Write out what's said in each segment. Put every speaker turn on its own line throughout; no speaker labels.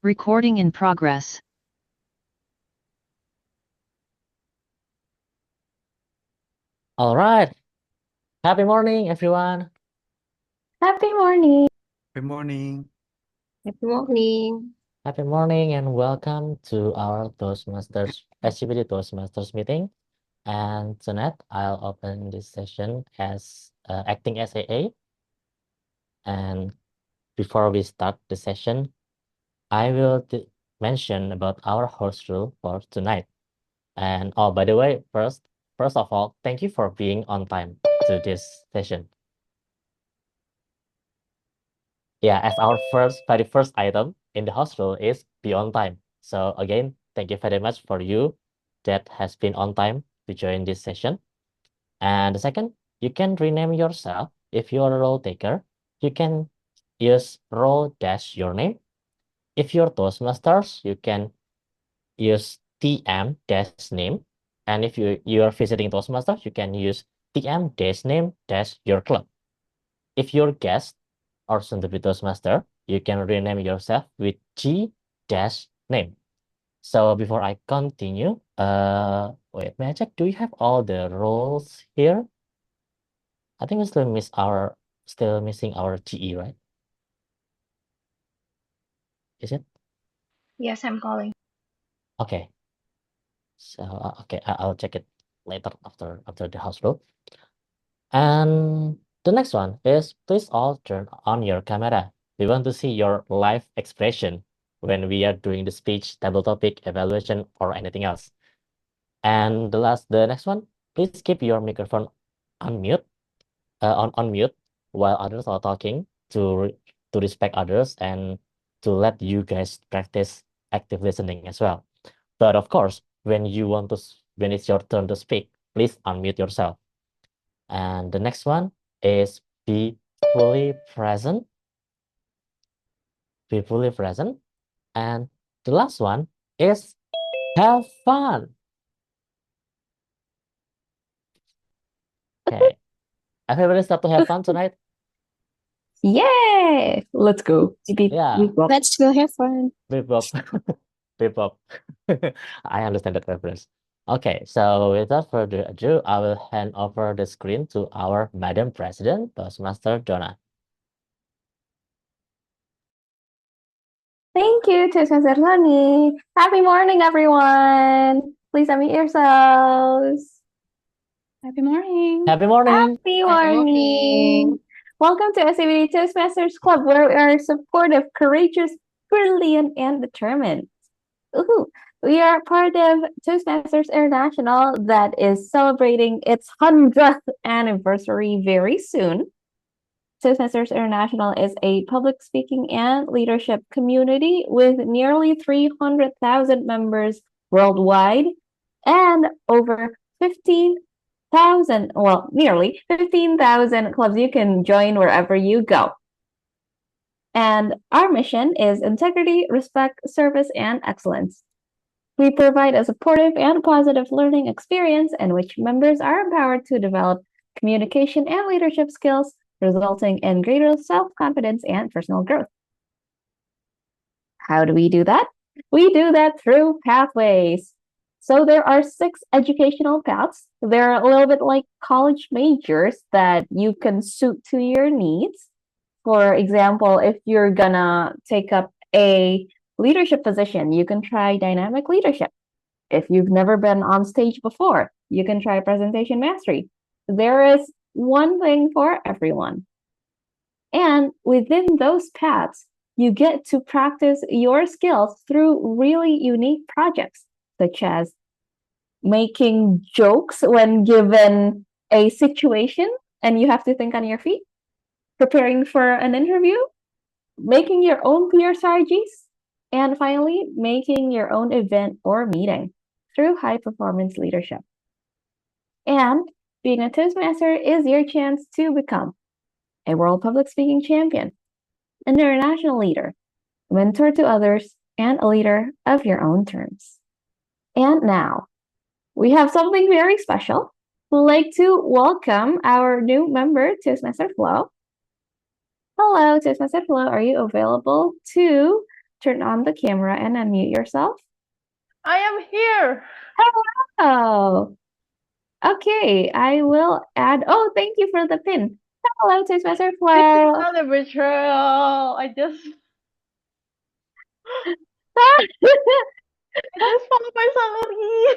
Recording in progress.
All right. Happy morning, everyone.
Happy morning.
Good morning.
Happy morning.
Happy morning and welcome to our Toastmasters SCBD Toastmasters meeting. And tonight I'll open this session as acting as AA. And before we start the session, I will mention about our host rule for tonight. And oh, by the way, first of all, thank you for being on time to this session. Yeah, as our very first item in the host rule is be on time. So again, thank you very much for you that has been on time to join this session. And the second, you can rename yourself. If you're a role taker, you can use role dash your name. If you're Toastmasters, you can use TM dash name. And if you're visiting Toastmasters, you can use TM dash name dash your club. If you're guest or soon to be Toastmaster, you can rename yourself with G dash name. So before I continue, wait, may I check? Do you have all the roles here? I think we still missing our GE, right? Is it?
Yes, I'm calling.
Okay. So okay, I'll check it later after the house rule. And the next one is please all turn on your camera. We want to see your live expression when we are doing the speech, table topic, evaluation, or anything else. And the next one, please keep your microphone on mute while others are talking to respect others and to let you guys practice active listening as well. But of course, when it's your turn to speak, please unmute yourself. And the next one is be fully present. Be fully present. And the last one is have fun. Okay. Everybody start to have fun tonight?
Yay! Let's go.
Yeah.
Let's go have fun.
Beep up. Beep up. I understand that reference. Okay, so without further ado, I will hand over the screen to our Madam President, Toastmaster Donna.
Thank you, Toastmaster Honey. Happy morning, everyone. Please unmute yourselves.
Happy morning.
Happy morning.
Happy morning. Welcome to SCBD Toastmasters Club, where we are supportive, courageous, brilliant, and determined. Ooh. We are part of Toastmasters International that is celebrating its 100th anniversary very soon. Toastmasters International is a public speaking and leadership community with nearly 300,000 members worldwide and over 15,000, well, nearly 15,000 clubs you can join wherever you go. And our mission is integrity, respect, service, and excellence. We provide a supportive and positive learning experience in which members are empowered to develop communication and leadership skills, resulting in greater self-confidence and personal growth. How do we do that? We do that through pathways. So there are 6 educational paths. They're a little bit like college majors that you can suit to your needs. For example, if you're gonna take up a leadership position, you can try dynamic leadership. If you've never been on stage before, you can try presentation mastery. There is one thing for everyone. And within those paths, you get to practice your skills through really unique projects, such as making jokes when given a situation and you have to think on your feet, preparing for an interview, making your own PR strategies, and finally, making your own event or meeting through high-performance leadership. And being a Toastmaster is your chance to become a world public speaking champion, an international leader, a mentor to others, and a leader of your own terms. And now, we have something very special. We'd like to welcome our new member, Toastmaster Flo. Hello, Toastmaster Flo. Are you available to turn on the camera and unmute yourself?
I am here.
Oh, okay. I will add. Oh, thank you for the pin. Hello, Toastmaster
This is
Flo.
not a betrayal. I just follow my salary.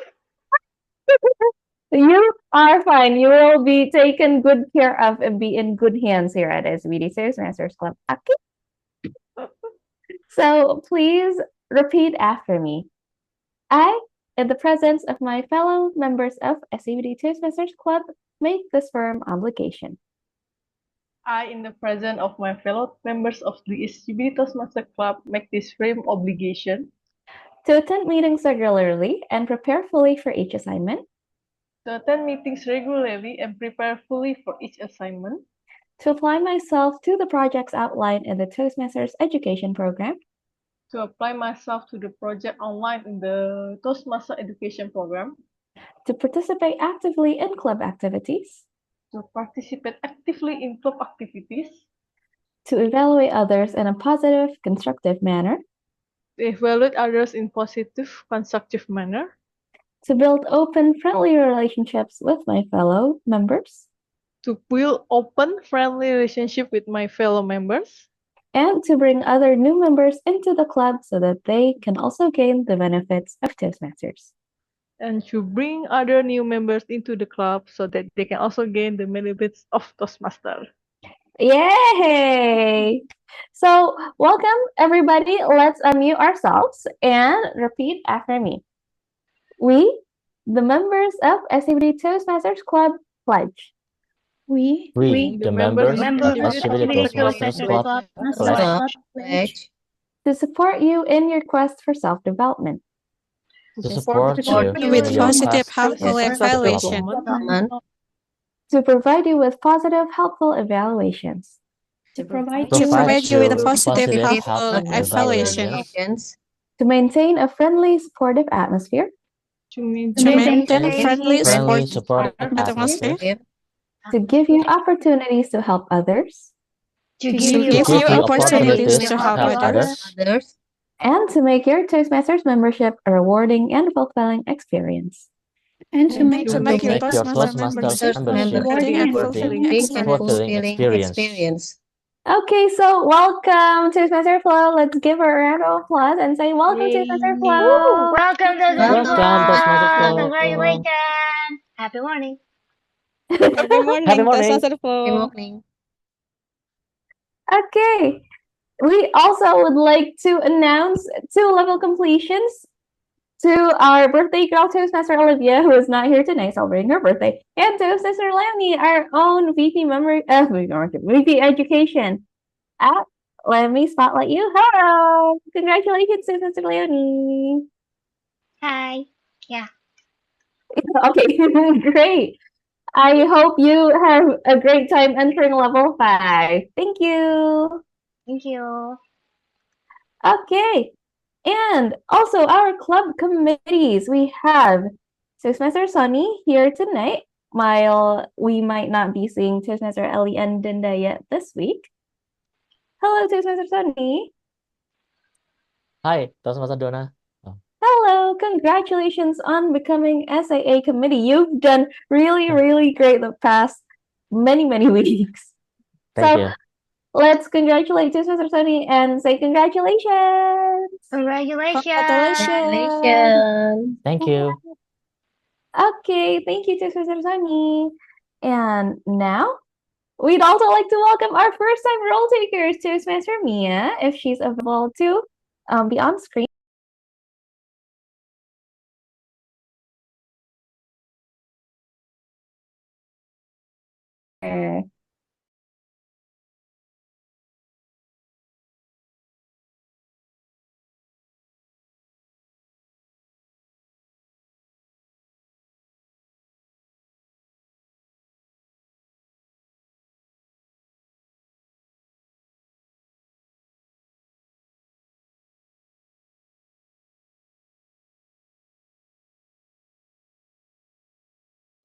You are fine. You will be taken good care of and be in good hands here at SCBD Toastmasters Club. Okay. So please repeat after me. I, in the presence of my fellow members of SCBD Toastmasters Club, make this firm obligation
I, in the presence of my fellow members of the SCBD Toastmasters Club, make this firm obligation
to attend meetings regularly and prepare fully for each assignment,
to attend meetings regularly and prepare fully for each assignment,
to apply myself to the projects outlined in the Toastmasters education program,
to apply myself to the project online in the Toastmaster education program,
to participate actively in club activities,
to participate actively in club activities,
to evaluate others in a positive, constructive manner,
to evaluate others in positive, constructive manner,
to build open, friendly relationships with my fellow members,
to build open, friendly relationship with my fellow members,
and to bring other new members into the club so that they can also gain the benefits of Toastmasters.
and to bring other new members into the club so that they can also gain the benefits of Toastmaster.
Yay! So, welcome everybody. Let's unmute ourselves and repeat after me. We, the members of SCBD Toastmasters Club, pledge
We,
We, the members of
SCBD
SCBD Toastmasters Club, pledge
to support you in your quest for self-development,
to support you in
with
your
positive,
quest
helpful
for
evaluation,
self-development,
to provide you with positive, helpful evaluations,
to provide
to
you
provide you with a positive,
positive,
helpful
helpful
evaluation,
evaluations,
to maintain a friendly, supportive atmosphere,
to maintain
to maintain a
friendly,
friendly,
supportive
atmosphere,
atmosphere,
to give you opportunities to help others,
to
give
give
you
you opportunities
opportunities
to help others,
and to make your Toastmasters membership a rewarding and fulfilling experience.
and to
and
make
to
to
make your
make your
Toastmaster
Toastmasters
membership
membership
rewarding
a
and
rewarding
fulfilling
and
experience.
fulfilling experience.
Okay, so welcome Toastmaster Flow. Let's give her a round of applause and say welcome Toastmaster Flow.
Welcome to the
Welcome, Toastmasters
club.
Club.
Congratulations. Happy morning.
Happy
Happy
morning,
morning.
Toastmaster Flow.
Okay, we also would like to announce 2 level completions to our birthday girl Toastmaster Olivia, who is not here tonight celebrating her birthday, and Toastmaster Leonie, our own VP member of VP Education. Let me spotlight you. Hello! Congratulations, Toastmaster Leonie.
Hi.
Okay, great. I hope you have a great time entering level 5. Thank you.
Thank you.
Okay. And also our club committees. We have Toastmaster Sunny here tonight, while we might not be seeing Toastmaster Ellie and Dinda yet this week. Hello, Toastmaster Sunny.
Hi, Toastmaster Donna.
Hello, congratulations on becoming SAA committee. You've done really great the past many weeks.
Thank
So
you.
let's congratulate Toastmaster Sunny and say congratulations.
Congratulations.
Thank you.
Okay, thank you, Toastmaster Sunny. And now we'd also like to welcome our first time role takers, Toastmaster Mia, if she's available to be on screen.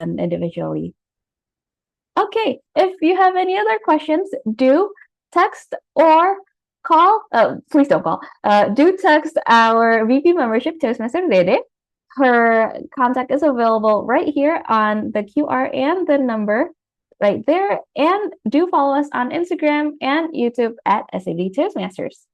Individually. Okay, if you have any other questions, do text or please don't call. Do text our VP membership, Toastmaster Dede. Her contact is available right here on the QR and the number right there. And do follow us on Instagram and YouTube at SCBD Toastmasters.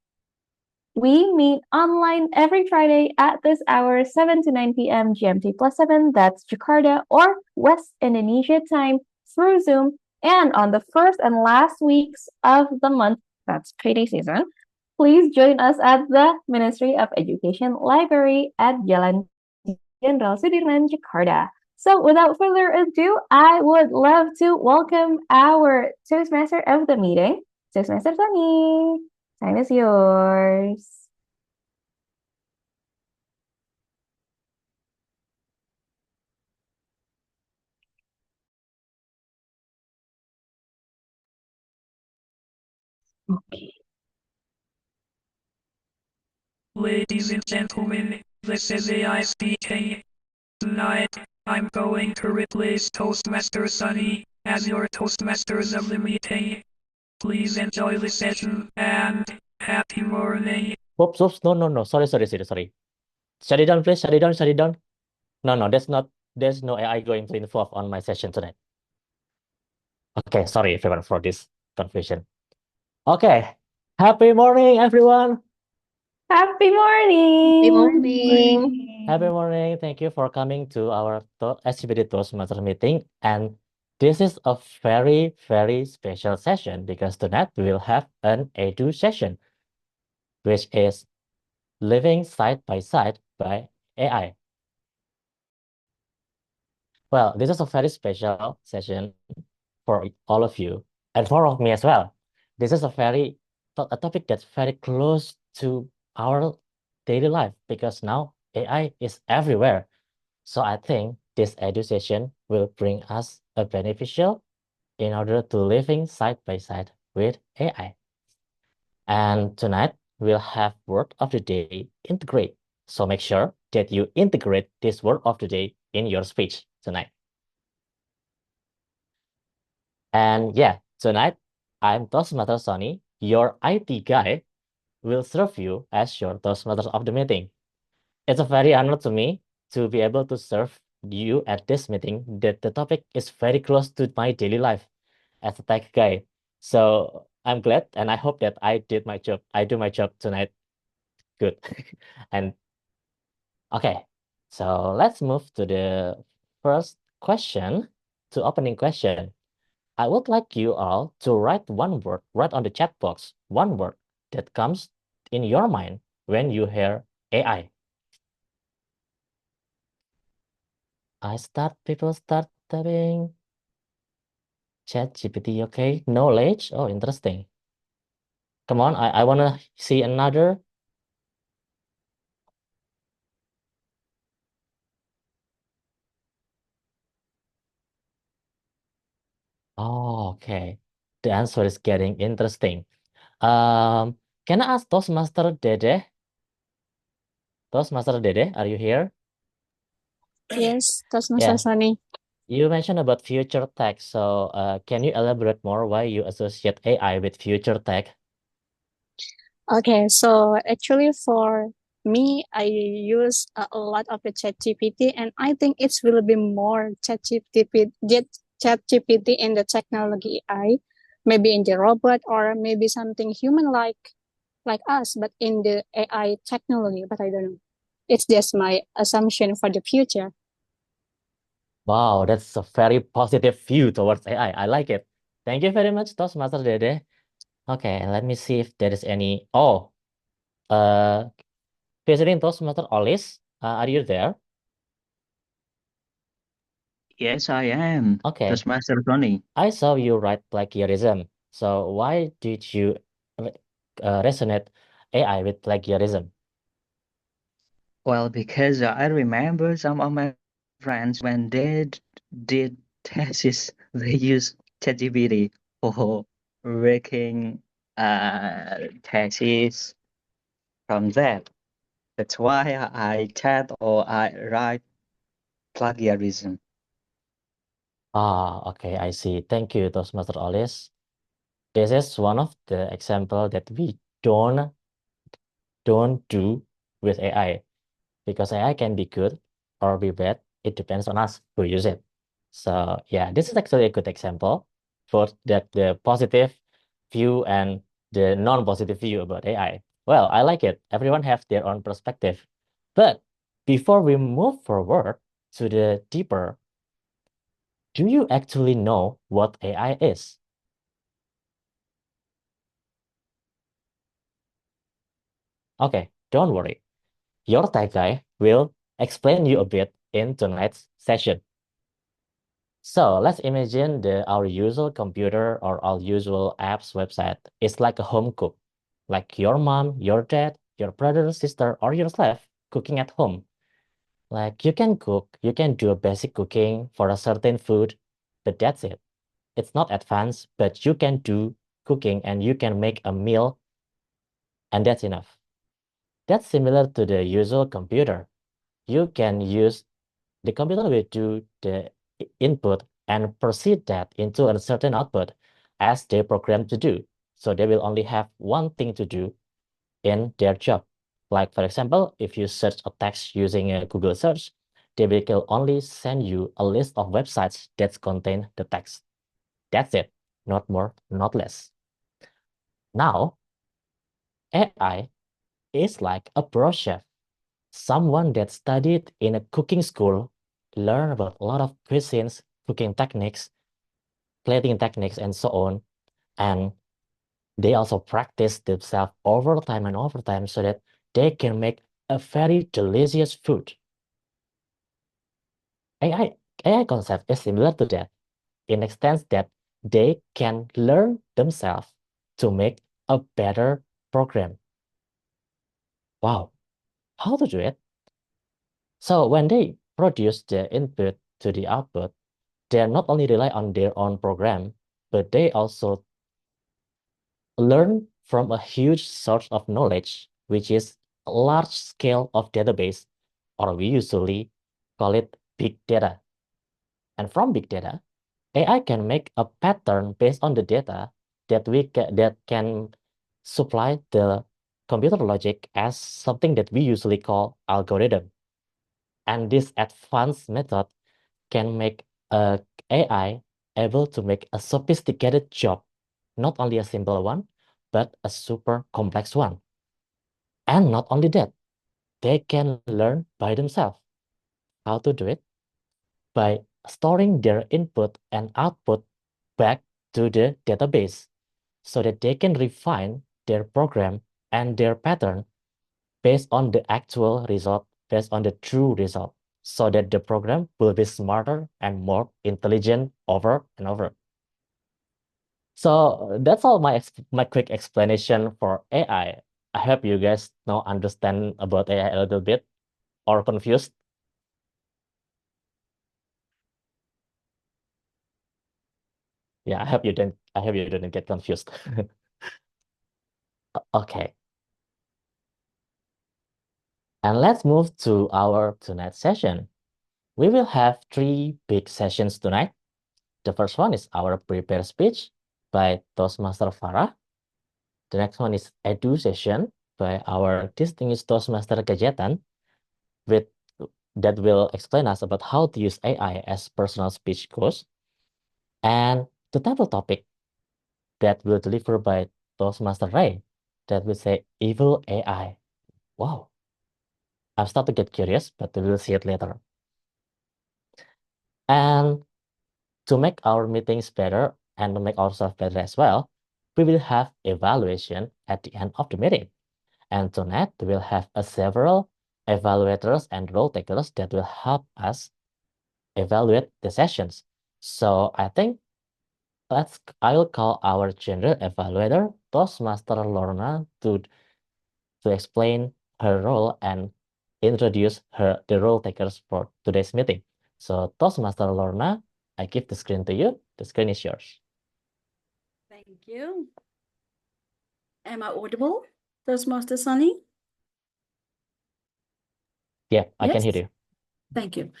We meet online every Friday at this hour, 7 to 9 p.m. GMT plus 7, that's Jakarta or West Indonesia time through Zoom. And on the first and last weeks of the month, that's payday season, please join us at the Ministry of Education Library at Jalan Jenderal Sudirman, Jakarta. So without further ado, I would love to welcome our Toastmaster of the meeting, Toastmaster Sunny. Time is yours. Okay.
Ladies and gentlemen, this is AI speaking. Tonight, I'm going to replace Toastmaster Sunny as your Toastmasters of the meeting. Please enjoy the session and happy morning.
Oops, no. Sorry. Shut it down, please. Shut it down. No, there's no AI going to involve on my session tonight. Okay, sorry everyone for this confusion. Okay, happy morning, everyone.
Happy morning.
Good morning.
Happy morning. Thank you for coming to our SCBD Toastmasters meeting. And this is a very, very special session because tonight we will have an Edu session, which is living side by side by AI. Well, this is a very special session for all of you and for me as well. This is a topic that's very close to our daily life because now AI is everywhere. So I think this Edu session will bring us a beneficial in order to living side by side with AI. And tonight we'll have word of the day integrate. So make sure that you integrate this word of the day in your speech tonight. And yeah, tonight I'm Toastmaster Sonny, your IT guy, will serve you as your Toastmaster of the meeting. It's a very honor to me to be able to serve you at this meeting that the topic is very close to my daily life as a tech guy. So I'm glad and I hope that I do my job tonight good. And okay, so let's move to the first question, to opening question. I would like you all to write one word right on the chat box, one word that comes in your mind when you hear AI. People start typing. ChatGPT, okay. Knowledge, oh, interesting. Come on, I want to see another. Oh, okay. The answer is getting interesting. Can I ask Toastmaster Dede? Toastmaster Dede, are you here?
Yes, Toastmaster
Yeah.
Sunny.
You mentioned about future tech, so can you elaborate more why you associate AI with future tech?
Okay, so actually for me, I use a lot of the ChatGPT, and I think it's will be more ChatGPT in the technology AI, maybe in the robot or maybe something human like us, but in the AI technology. But I don't know. It's just my assumption for the future.
Wow, that's a very positive view towards AI. I like it. Thank you very much, Toastmaster Dede. Okay, let me see if there is any. Oh, visiting Toastmaster Olis, are you there?
Yes, I am.
Okay.
Toastmaster Tony.
I saw you write plagiarism. So why did you resonate AI with plagiarism?
Well, because I remember some of my friends when they did thesis, they use ChatGPT for working thesis from that. That's why I chat or I write plagiarism.
Ah, okay, I see. Thank you, Toastmaster Olis. This is one of the example that we don't do with AI, because AI can be good or be bad. It depends on us who use it. So yeah, this is actually a good example for that the positive view and the non-positive view about AI. Well, I like it. Everyone has their own perspective. But before we move forward to the deeper, do you actually know what AI is? Okay, don't worry. Your tech guy will explain you a bit in tonight's session. So let's imagine our usual computer or our usual apps website is like a home cook, like your mom, your dad, your brother, sister, or yourself cooking at home. Like you can cook, you can do a basic cooking for a certain food, but that's it. It's not advanced, but you can do cooking and you can make a meal, and that's enough. That's similar to the usual computer. You can use the computer will do the input and proceed that into a certain output as they programmed to do. So they will only have one thing to do in their job. Like for example, if you search a text using a Google search, they will only send you a list of websites that contain the text. That's it, not more, not less. Now, AI is like a pro chef, someone that studied in a cooking school, learn about a lot of cuisines, cooking techniques, plating techniques, and so on. And they also practice themselves over time and over time so that they can make a very delicious food. AI concept is similar to that in the sense that they can learn themselves to make a better program. Wow, how to do it? So when they produce the input to the output, they not only rely on their own program, but they also learn from a huge source of knowledge, which is a large scale of database, or we usually call it big data. And from big data, AI can make a pattern based on the data that can supply the computer logic as something that we usually call algorithm. And this advanced method can make a AI able to make a sophisticated job, not only a simple one, but a super complex one. And not only that, they can learn by themselves. How to do it? By storing their input and output back to the database so that they can refine their program and their pattern based on the actual result, based on the true result, so that the program will be smarter and more intelligent over and over. So that's all my quick explanation for AI. I hope you guys now understand about AI a little bit or confused. Yeah, I hope you didn't get confused. Okay. And let's move to our tonight session. We will have 3 big sessions tonight. The first one is our prepared speech by Toastmaster Farah. The next one is Edu Session by our distinguished Toastmaster Cajetan, that will explain us about how to use AI as personal speech coach. And the title topic that will deliver by Toastmaster Ray, that will say evil AI. Wow. I'm starting to get curious, but we'll see it later. And to make our meetings better and to make ourselves better as well, we will have evaluation at the end of the meeting. And tonight, we will have several evaluators and role takers that will help us evaluate the sessions. So I think I will call our general evaluator, Toastmaster Lorna, to explain her role and introduce the role takers for today's meeting. So Toastmaster Lorna, I give the screen to you. The screen is yours.
Thank you. Am I audible, Toastmaster Sunny?
Yeah, I can hear
Yes?
you.
Thank you.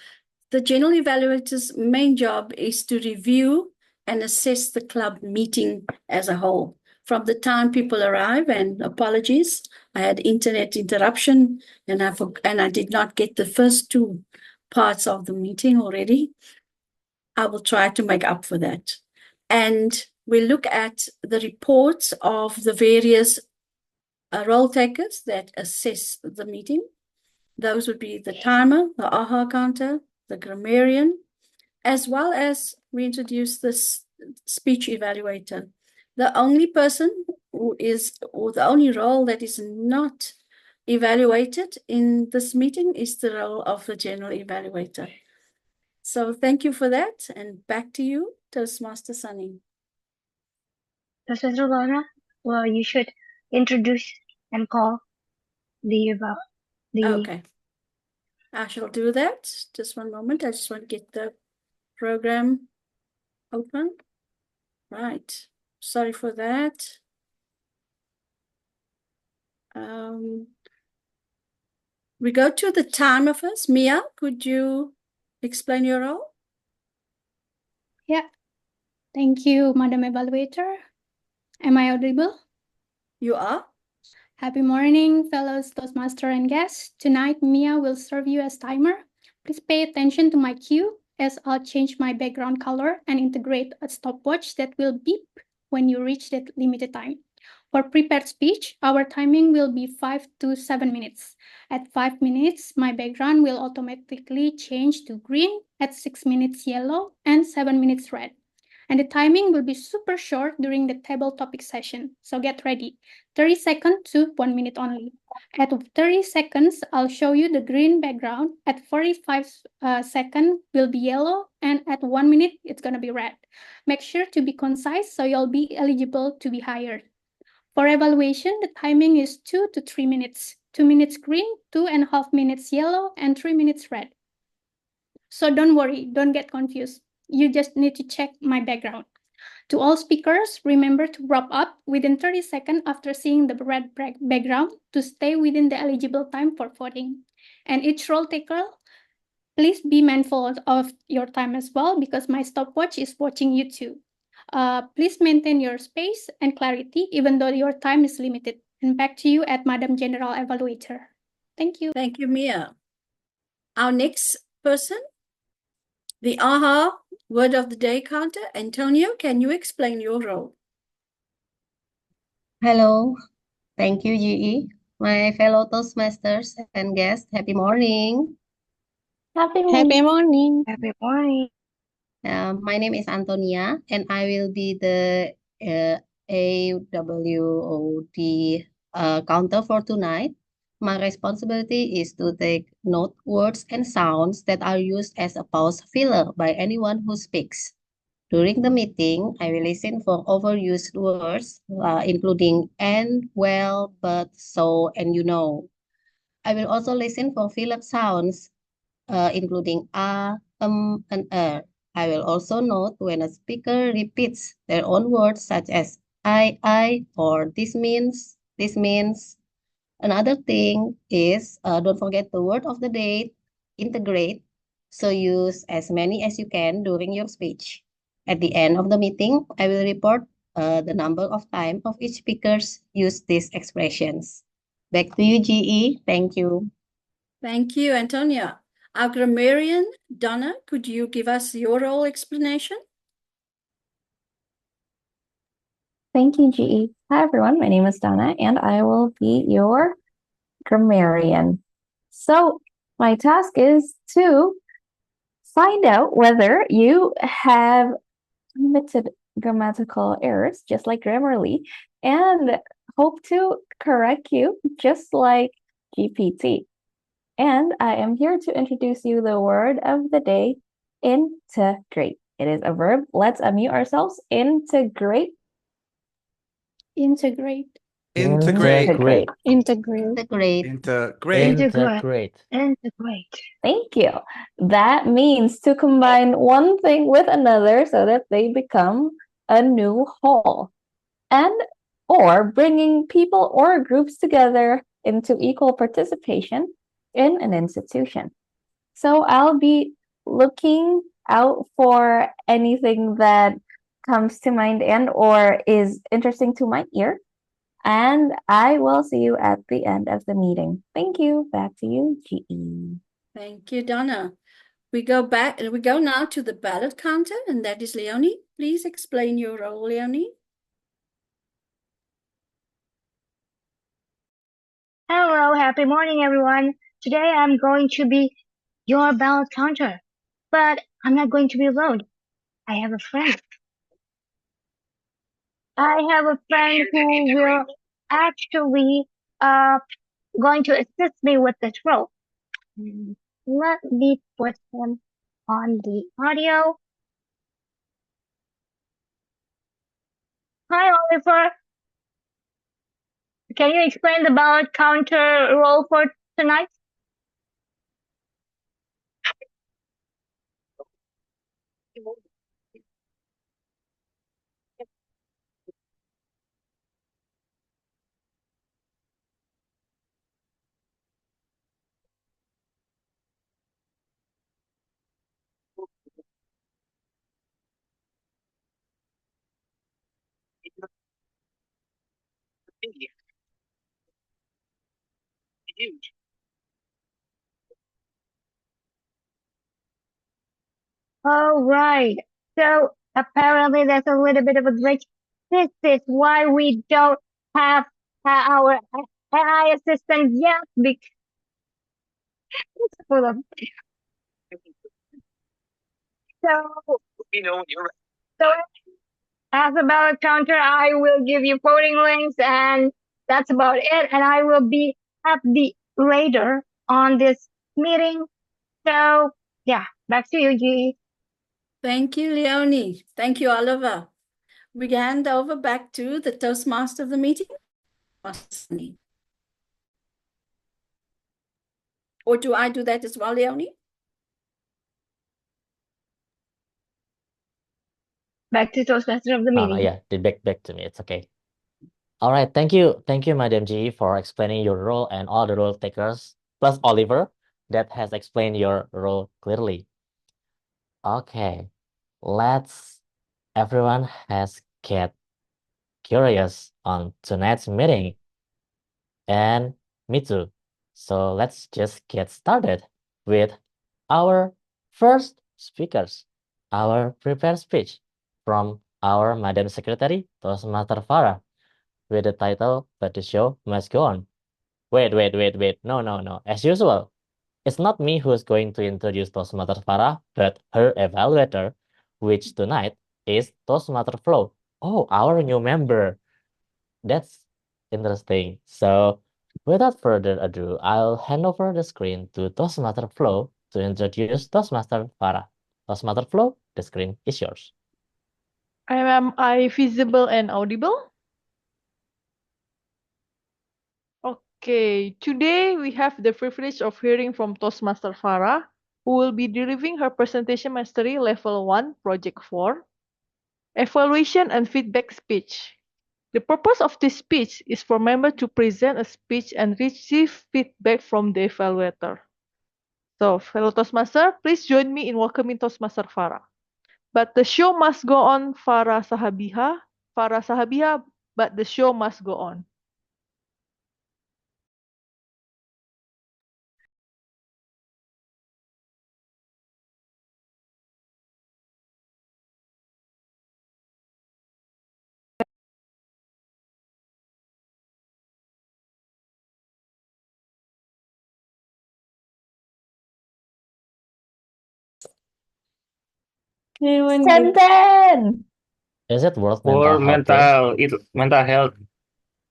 The general evaluator's main job is to review and assess the club meeting as a whole. from the time people arrive, and apologies. I had internet interruption and I did not get the first two parts of the meeting already. I will try to make up for that. And we look at the reports of the various role takers that assess the meeting. Those would be the timer, the AHA counter, the grammarian, as well as we introduce this speech evaluator. The only person or the only role that is not evaluated in this meeting is the role of the general evaluator. So thank you for that, and back to you, Toastmaster Sunny.
Toastmaster Lana, well, you should introduce and call the
Okay. I shall do that. Just one moment. I just want to get the program open. Right. Sorry for that. We go to the timer first. Mia, could you explain your role?
Yeah. Thank you, Madam Evaluator. Am I audible?
You are.
Happy morning, fellow Toastmaster and guests. Tonight, Mia will serve you as timer. Please pay attention to my cue as I'll change my background color and integrate a stopwatch that will beep when you reach that limited time. For prepared speech, our timing will be 5 to 7 minutes. At 5 minutes, my background will automatically change to green, at 6 minutes yellow, and 7 minutes red. And the timing will be super short during the table topic session. So get ready. 30 seconds to 1 minute only. At 30 seconds, I'll show you the green background. At 45 seconds will be yellow. And at 1 minute, it's going to be red. Make sure to be concise so you'll be eligible to be hired. For evaluation, the timing is 2 to 3 minutes. 2 minutes green, 2.5 minutes yellow, and 3 minutes red. So don't worry, don't get confused. You just need to check my background. To all speakers, remember to wrap up within 30 seconds after seeing the red background to stay within the eligible time for voting. And each role taker, please be mindful of your time as well because my stopwatch is watching you too. Please maintain your space and clarity even though your time is limited. And back to you at Madam General Evaluator. Thank you.
Thank you, Mia. Our next person, the AHA word of the day counter. Antonio, can you explain your role?
Hello, thank you, GE. My fellow Toastmasters and guests, happy morning.
Happy
Happy
morning.
morning.
Happy morning.
My name is Antonia, and I will be the AWOD counter for tonight. My responsibility is to take note words and sounds that are used as a pause filler by anyone who speaks. During the meeting, I will listen for overused words, including and, well, but, so, and you know. I will also listen for fill-up sounds, including and I will also note when a speaker repeats their own words, such as I, or this means. Another thing is, don't forget the word of the day, integrate. So use as many as you can during your speech. At the end of the meeting, I will report the number of time of each speakers use these expressions. Back to you, GE. Thank you.
Thank you, Antonia. Our grammarian, Donna, could you give us your role explanation?
Thank you, GE. Hi, everyone. My name is Donna, and I will be your grammarian. So my task is to find out whether you have committed grammatical errors, just like Grammarly, and hope to correct you, just like GPT. And I am here to introduce you the word of the day, integrate. It is a verb. Let's unmute ourselves. Integrate.
Integrate.
Integrate.
Integrate.
Integrate.
Integrate.
Integrate.
Thank you. That means to combine one thing with another so that they become a new whole. And or bringing people or groups together into equal participation in an institution. So I'll be looking out for anything that comes to mind and or is interesting to my ear. And I will see you at the end of the meeting. Thank you. Back to you, GE.
Thank you, Donna. We go now to the ballot counter, and that is Leonie. Please explain your role, Leonie.
Hello, happy morning, everyone. Today I'm going to be your ballot counter, but I'm not going to be alone. I have a friend. I have a friend who will actually going to assist me with this role. Let me put him on the audio. Hi, Oliver. Can you explain the ballot counter role for tonight? All right. So apparently there's a little bit of a glitch. This is why we don't have our AI assistant yet because it's full of. So, so as a ballot counter, I will give you voting links and that's about it. And I will be at the later on this meeting. So yeah, back to you, G.
Thank you, Leonie. Thank you, Oliver. We hand over back to the Toastmaster of the meeting. Or do I do that as well, Leonie?
Back to Toastmaster of the meeting.
Yeah, back to me. It's okay. All right, thank you, Madam G, for explaining your role and all the role takers, plus Oliver, that has explained your role clearly. Okay, everyone has get curious on tonight's meeting, and me too. So let's just get started with our first speakers, our prepared speech from our Madam Secretary, Toastmaster Farah, with the title, But the Show Must Go On. Wait. No. As usual, it's not me who's going to introduce Toastmaster Farah, but her evaluator, which tonight is Toastmaster Flo. Oh, our new member. That's interesting. So, without further ado, I'll hand over the screen to Toastmaster Flo to introduce Toastmaster Farah. Toastmaster Flo, the screen is yours.
Am I visible and audible? Okay, today we have the privilege of hearing from Toastmaster Farah, who will be delivering her presentation mastery level 1, project 4, evaluation and feedback speech. The purpose of this speech is for members to present a speech and receive feedback from the evaluator. So, fellow Toastmaster, please join me in welcoming Toastmaster Farah. But the show must go on, Farah Sahabiha, but the show must go on.
Senten!
Is it World
For
Mental Health Day?
mental health.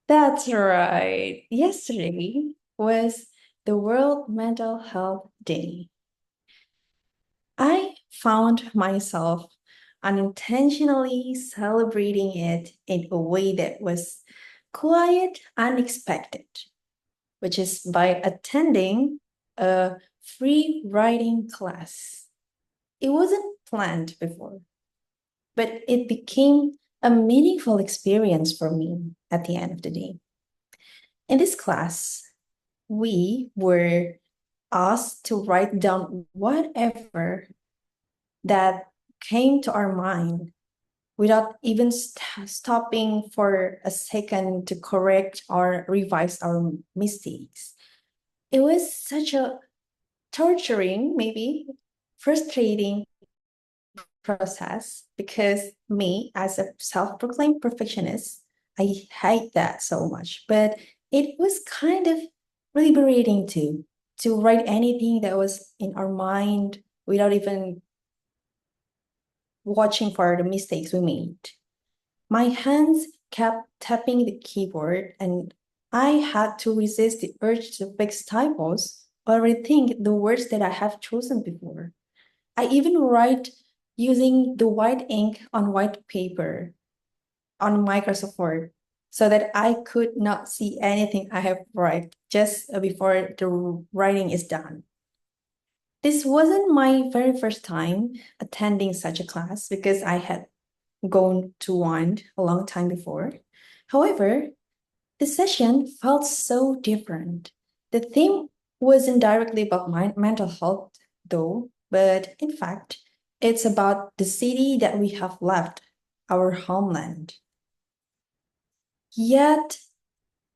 That's right. Yesterday was the World Mental Health Day. I found myself unintentionally celebrating it in a way that was quite unexpected, which is by attending a free writing class. It wasn't planned before, but it became a meaningful experience for me at the end of the day. In this class, we were asked to write down whatever that came to our mind without even stopping for a second to correct or revise our mistakes. It was such a torturing, maybe frustrating process because me, as a self-proclaimed perfectionist, I hate that so much. But it was kind of liberating too, to write anything that was in our mind without even watching for the mistakes we made. My hands kept tapping the keyboard, and I had to resist the urge to fix typos or rethink the words that I have chosen before. I even write using the white ink on white paper on Microsoft Word so that I could not see anything I have write just before the writing is done. This wasn't my very first time attending such a class because I had gone to one a long time before. However, the session felt so different. The theme wasn't directly about mental health, though, but in fact, it's about the city that we have left, our homeland. Yet,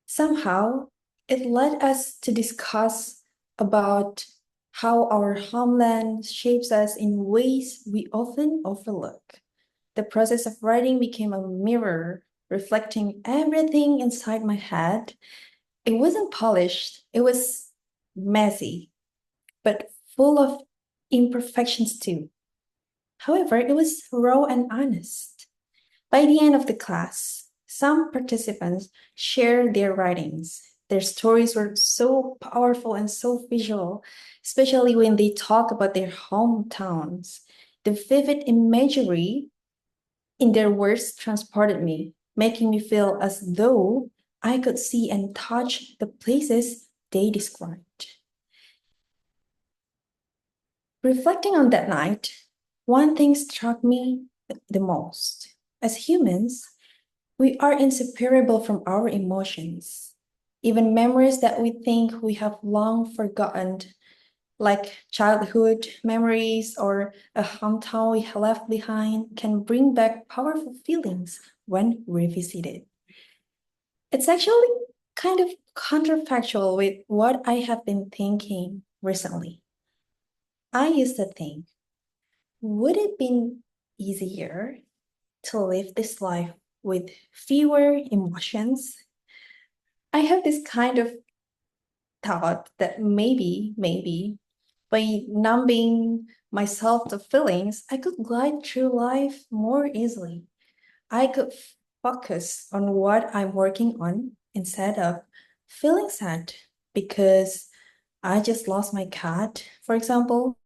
somehow, it led us to discuss about how our homeland shapes us in ways we often overlook. The process of writing became a mirror, reflecting everything inside my head. It wasn't polished, it was messy, but full of imperfections too. However, it was raw and honest. By the end of the class, some participants shared their writings. Their stories were so powerful and so visual, especially when they talk about their hometowns. The vivid imagery in their words transported me, making me feel as though I could see and touch the places they described. Reflecting on that night, one thing struck me the most. As humans, we are inseparable from our emotions. Even memories that we think we have long forgotten, like childhood memories or a hometown we left behind, can bring back powerful feelings when revisited. It's actually kind of counterfactual with what I have been thinking recently. I used to think, would it been easier to live this life with fewer emotions? I have this kind of thought that maybe by numbing myself to feelings, I could glide through life more easily. I could focus on what I'm working on instead of feeling sad because I just lost my cat, for example,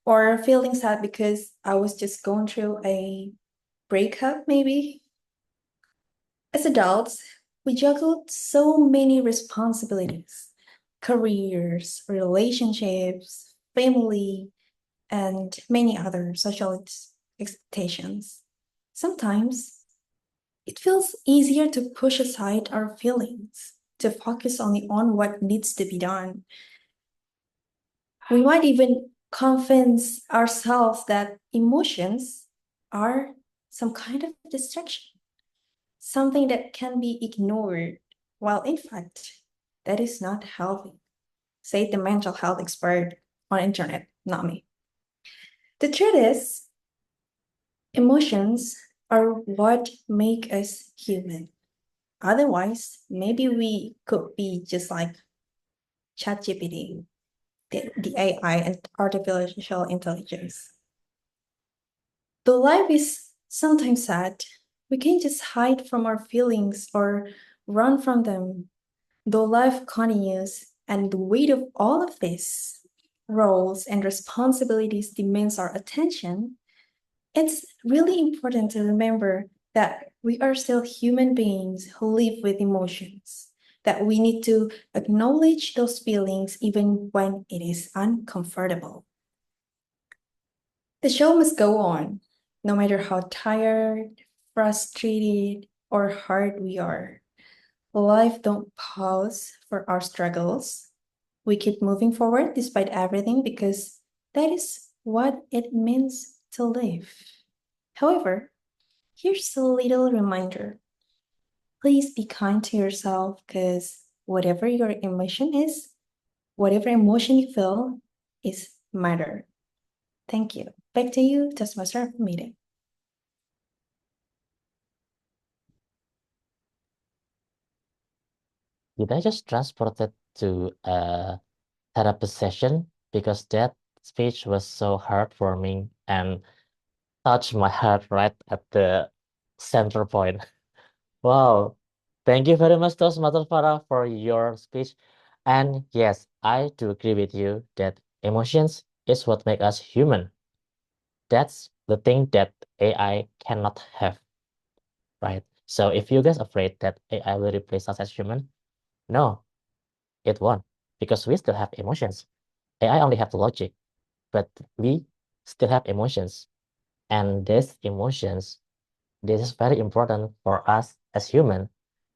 or feeling sad because I was just going through a breakup, maybe. As adults, we juggle so many responsibilities: careers, relationships, family, and many other social expectations. Sometimes it feels easier to push aside our feelings, to focus only on what needs to be done. We might even convince ourselves that emotions are some kind of distraction, something that can be ignored, while in fact, that is not healthy. Say the mental health expert on internet, not me. The truth is, emotions are what make us human. Otherwise, maybe we could be just like ChatGPT, the AI and artificial intelligence. Though life is sometimes sad, we can't just hide from our feelings or run from them. Though life continues and the weight of all of this roles and responsibilities demands our attention, it's really important to remember that we are still human beings who live with emotions, that we need to acknowledge those feelings even when it is uncomfortable. The show must go on, no matter how tired, frustrated, or hard we are. Life don't pause for our struggles. We keep moving forward despite everything because that is what it means to live. However, Here's a little reminder. Please be kind to yourself because whatever your emotion is, whatever emotion you feel is matter. Thank you. Back to you, Toastmaster meeting.
Did I just transported to a therapy session? Because that speech was so heartwarming and touched my heart right at the center point. Wow. Thank you very much, Toastmaster Farah, for your speech. And yes, I do agree with you that emotions is what make us human. That's the thing that AI cannot have, right? So if you guys afraid that AI will replace us as human, no, it won't, because we still have emotions. AI only have the logic, but we still have emotions. And these emotions, this is very important for us as human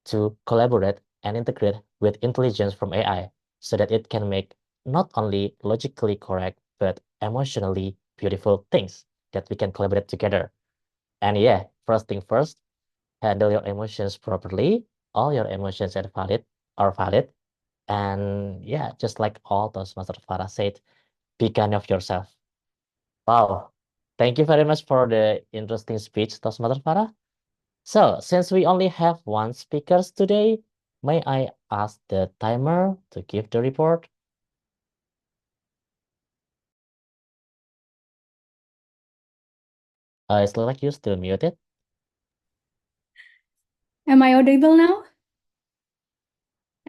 to collaborate and integrate with intelligence from AI so that it can make not only logically correct, but emotionally beautiful things that we can collaborate together. And yeah, first thing first, handle your emotions properly. All your emotions are valid. And yeah, just like all Toastmaster Farah said, be kind of yourself. Wow. Thank you very much for the interesting speech, Toastmaster Farah. So, since we only have one speaker today, may I ask the timer to give the report? It's like you're still muted.
Am I audible now?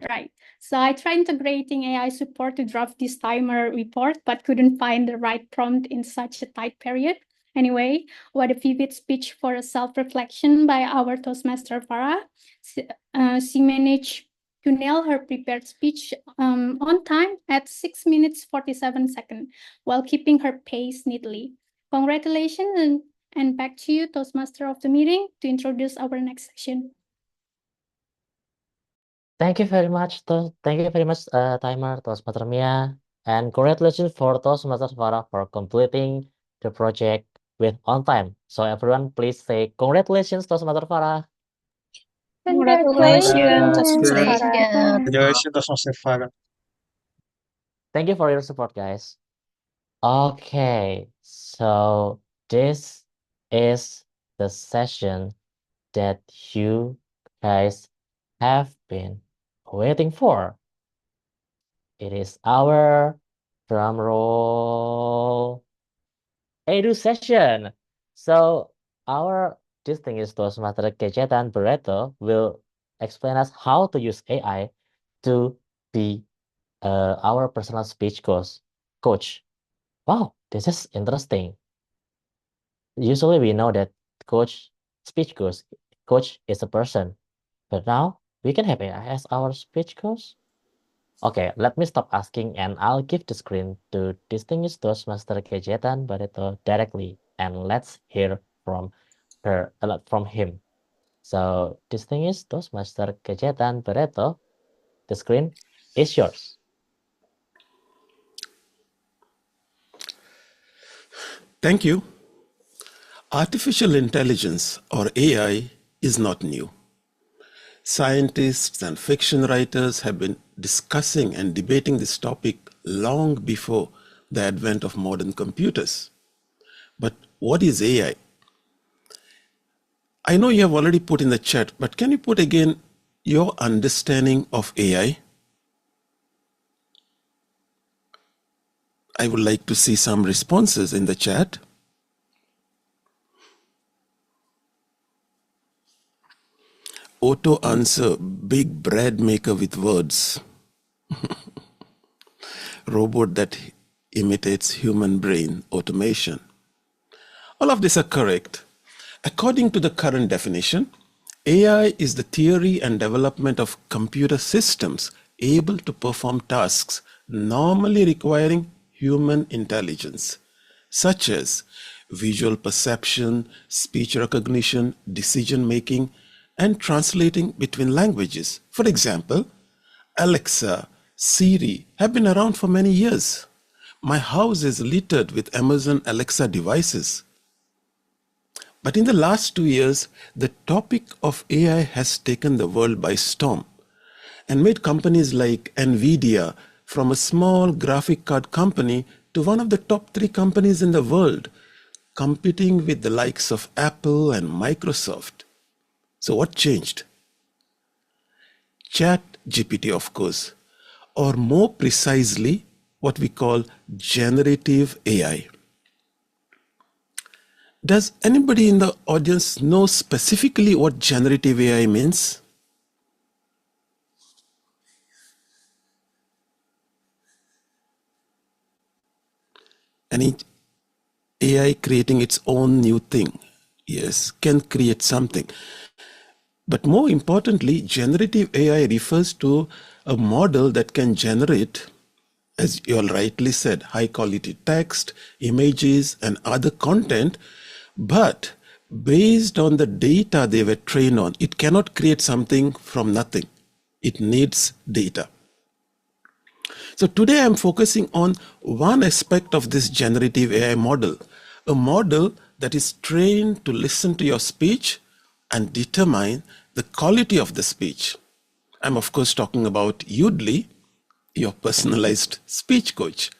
Right. So I tried integrating AI support to draft this timer report, but couldn't find the right prompt in such a tight period. Anyway, what a vivid speech for a self-reflection by our Toastmaster Farah. She managed to nail her prepared speech on time at 6 minutes 47 seconds while keeping her pace neatly. Congratulations, and back to you, Toastmaster of the meeting, to introduce our next session.
Thank you very much, timer Toastmaster Mia, and congratulations for Toastmaster Farah for completing the project with on time. So everyone, please say congratulations, Toastmaster Farah.
Congratulations, Toastmaster
Congratulations.
Farah.
Congratulations, Toastmaster Farah.
Thank you for your support, guys. Okay, so this is the session that you guys have been waiting for. It is our drum roll Edu Session. So our distinguished Toastmaster Cajetan Barreto will explain us how to use AI to be our personal speech coach. Wow, this is interesting. Usually we know that speech coach is a person, but now we can have AI as our speech coach. Okay, let me stop asking and I'll give the screen to distinguished Toastmaster Cajetan Barreto directly, and let's hear from him. So, distinguished Toastmaster Cajetan Barreto, the screen is yours.
Thank you. Artificial intelligence, or AI, is not new. Scientists and fiction writers have been discussing and debating this topic long before the advent of modern computers. But what is AI? I know you have already put in the chat, but can you put again your understanding of AI? I would like to see some responses in the chat. Auto answer, big bread maker with words. Robot that imitates human brain automation. All of these are correct. According to the current definition, AI is the theory and development of computer systems able to perform tasks normally requiring human intelligence, such as visual perception, speech recognition, decision making, and translating between languages. For example, Alexa, Siri have been around for many years. My house is littered with Amazon Alexa devices. But in the last 2 years, the topic of AI has taken the world by storm and made companies like NVIDIA, from a small graphic card company to one of the top 3 companies in the world, competing with the likes of Apple and Microsoft. So what changed? ChatGPT, of course, or more precisely, what we call generative AI. Does anybody in the audience know specifically what generative AI means? Any AI creating its own new thing? Yes, can create something. But more importantly, generative AI refers to a model that can generate, as you all rightly said, high quality text, images, and other content, but based on the data they were trained on. It cannot create something from nothing. It needs data. So today I'm focusing on one aspect of this generative AI model, a model that is trained to listen to your speech and determine the quality of the speech. I'm of course talking about Yoodli, your personalized speech coach.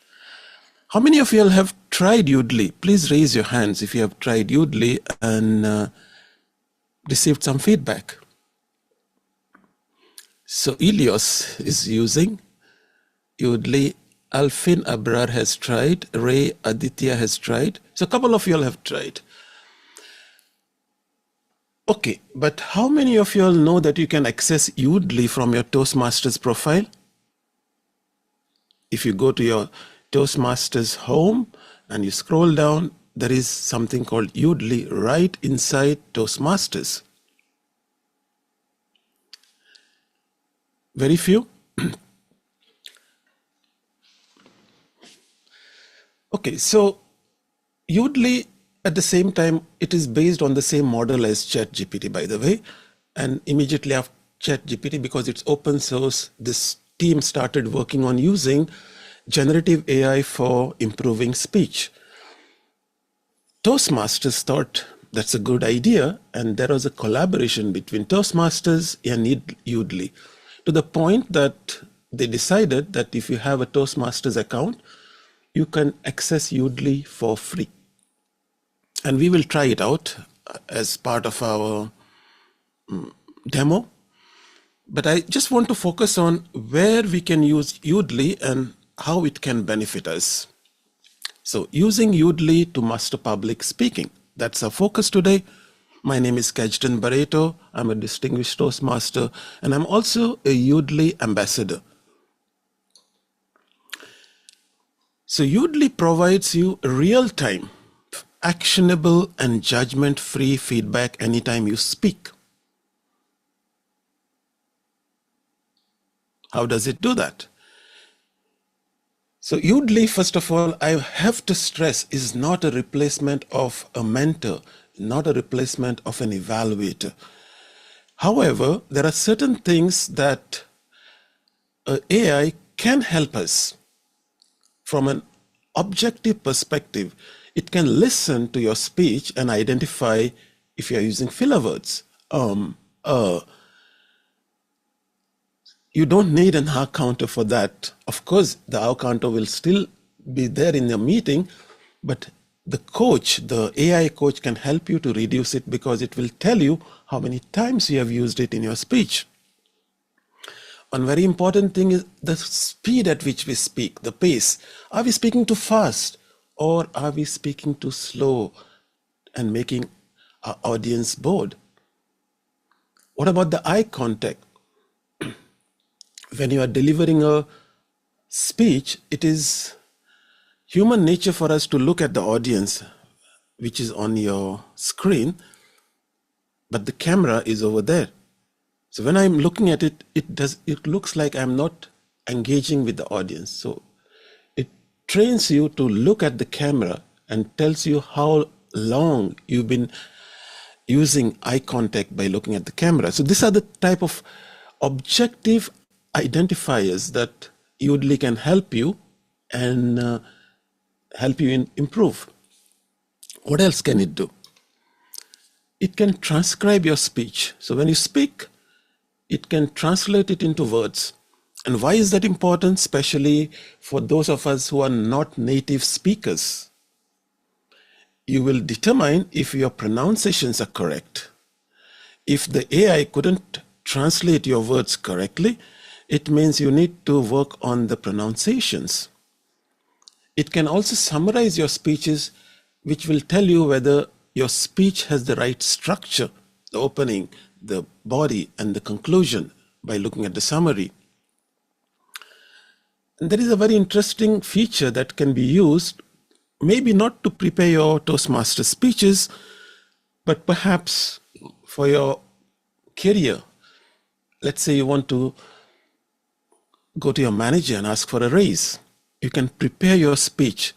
How many of you all have tried Yoodli? Please raise your hands if you have tried Yoodli and received some feedback. So Elios is using Yoodli. Alfin Abrar has tried. Ray Aditya has tried. So a couple of you all have tried. Okay, but how many of you all know that you can access Yoodli from your Toastmasters profile? If you go to your Toastmasters home and you scroll down, there is something called Yoodli right inside Toastmasters. Very few? Okay, so Yoodli, at the same time, it is based on the same model as ChatGPT, by the way. And immediately after ChatGPT, because it's open source, this team started working on using generative AI for improving speech. Toastmasters thought that's a good idea, and there was a collaboration between Toastmasters and Yoodli, to the point that they decided that if you have a Toastmasters account, you can access Yoodli for free. And we will try it out as part of our demo. But I just want to focus on where we can use Yoodli and how it can benefit us. So using Yoodli to master public speaking. That's our focus today. My name is Cajetan Barreto. I'm a distinguished Toastmaster, and I'm also a Yoodli ambassador. So Yoodli provides you real-time, actionable and judgment-free feedback anytime you speak. How does it do that? So Yoodli, first of all, I have to stress, is not a replacement of a mentor, not a replacement of an evaluator. However, there are certain things that AI can help us. From an objective perspective, it can listen to your speech and identify if you're using filler words. You don't need an hour counter for that. Of course, the hour counter will still be there in the meeting, but the coach, the AI coach, can help you to reduce it because it will tell you how many times you have used it in your speech. One very important thing is the speed at which we speak, the pace. Are we speaking too fast or are we speaking too slow and making our audience bored? What about the eye contact? When you are delivering a speech, it is human nature for us to look at the audience, which is on your screen, but the camera is over there. So when I'm looking at it, it looks like I'm not engaging with the audience. So it trains you to look at the camera and tells you how long you've been using eye contact by looking at the camera. So these are the type of objective identifiers that Yoodli can help you and help you improve. What else can it do? it can transcribe your speech. So when you speak, it can translate it into words. And why is that important? Especially for those of us who are not native speakers. You will determine if your pronunciations are correct. If the AI couldn't translate your words correctly, it means you need to work on the pronunciations. It can also summarize your speeches, which will tell you whether your speech has the right structure, the opening, the body, and the conclusion by looking at the summary. And there is a very interesting feature that can be used, maybe not to prepare your Toastmaster speeches, but perhaps for your career. Let's say you want to go to your manager and ask for a raise. You can prepare your speech,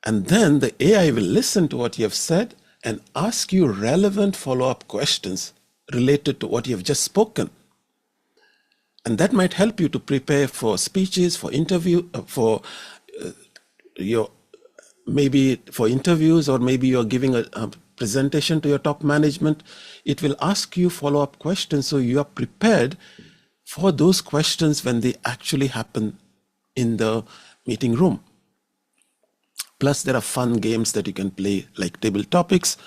and then the AI will listen to what you have said and ask you relevant follow-up questions related to what you have just spoken. And that might help you to prepare for speeches, for interview, maybe for interviews, or maybe you're giving a presentation to your top management. It will ask you follow-up questions, so you are prepared for those questions when they actually happen in the meeting room. Plus, there are fun games that you can play, like table topics.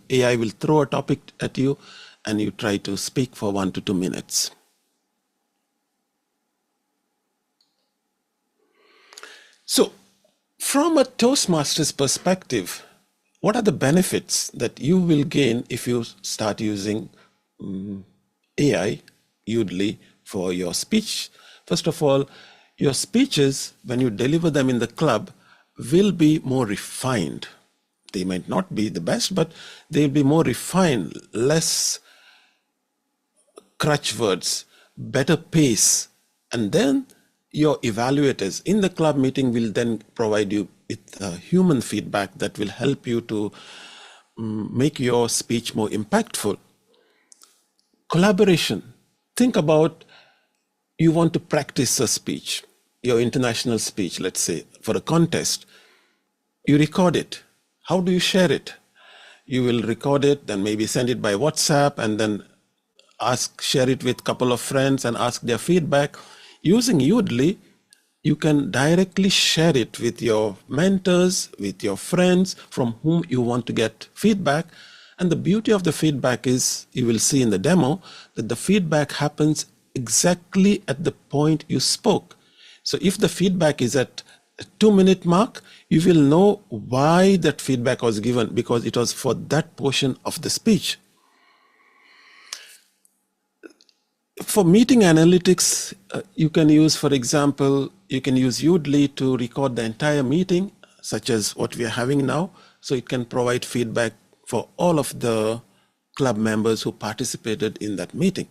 AI will throw a topic at you, and you try to speak for 1 to 2 minutes. So, from a Toastmasters perspective, what are the benefits that you will gain if you start using AI, Yoodli, for your speech? First of all, your speeches, when you deliver them in the club, will be more refined. They might not be the best, but they'll be more refined, less crutch words, better pace. And then your evaluators in the club meeting will then provide you with human feedback that will help you to make your speech more impactful. Collaboration. Think about, you want to practice a speech, your international speech, let's say, for a contest. You record it. How do you share it? You will record it, then maybe send it by WhatsApp, and then share it with a couple of friends and ask their feedback. Using Yoodli, you can directly share it with your mentors, with your friends from whom you want to get feedback. And the beauty of the feedback is, you will see in the demo, that the feedback happens exactly at the point you spoke. So if the feedback is at a 2-minute mark, you will know why that feedback was given, because it was for that portion of the speech. For meeting analytics, you can use, for example, you can use Yoodli to record the entire meeting, such as what we are having now. So it can provide feedback for all of the club members who participated in that meeting.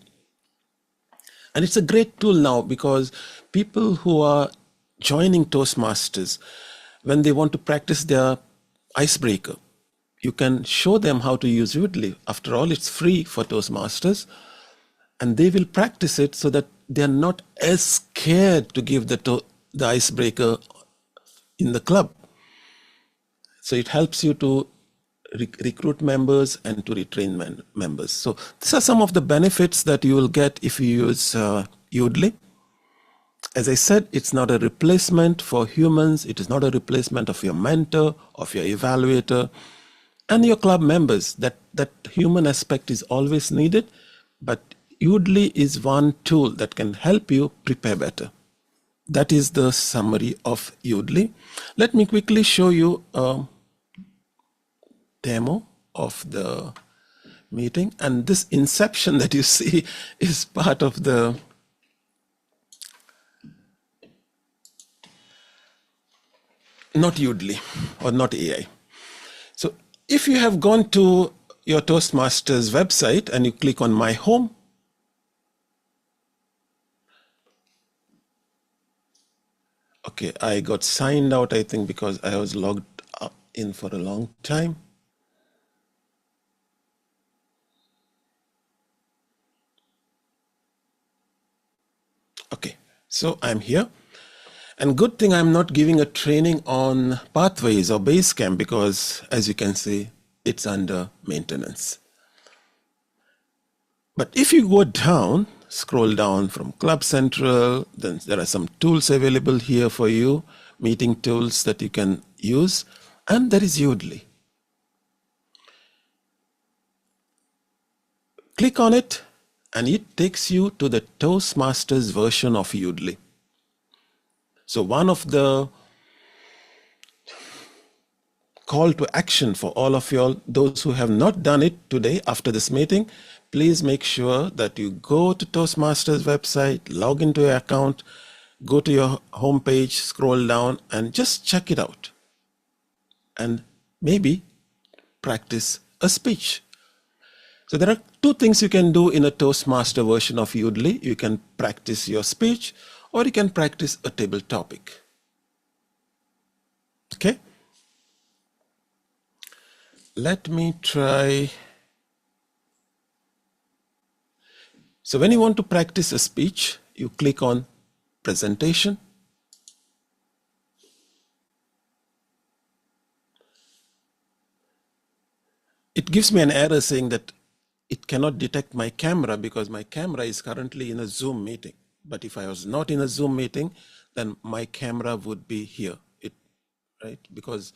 And it's a great tool now, because people who are joining Toastmasters, when they want to practice their icebreaker, you can show them how to use Yoodli. After all, it's free for Toastmasters. And they will practice it so that they're not as scared to give the icebreaker in the club. So it helps you to recruit members and to retrain members. So these are some of the benefits that you will get if you use Yoodli. As I said, it's not a replacement for humans. It is not a replacement of your mentor, of your evaluator, and your club members. That human aspect is always needed, but Yoodli is one tool that can help you prepare better. That is the summary of Yoodli. Let me quickly show you a demo of the meeting. And this inception that you see is part of the not Yoodli or not AI. So if you have gone to your Toastmasters website and you click on My Home, okay, I got signed out, I think, because I was logged in for a long time. Okay, so I'm here. And good thing I'm not giving a training on pathways or Basecamp, because as you can see, it's under maintenance. But if you go down, scroll down from Club Central, then there are some tools available here for you, meeting tools that you can use, and there is Yoodli. Click on it, and it takes you to the Toastmasters version of Yoodli. So one of the call to action for all of you all, those who have not done it today after this meeting, please make sure that you go to Toastmasters website, log into your account, go to your homepage, scroll down, and just check it out. And maybe practice a speech. So there are two things you can do in a Toastmaster version of Yoodli. You can practice your speech, or you can practice a table topic. Okay? Let me try. So when you want to practice a speech, you click on presentation. It gives me an error saying that it cannot detect my camera because my camera is currently in a Zoom meeting. But if I was not in a Zoom meeting, then my camera would be here, right? Because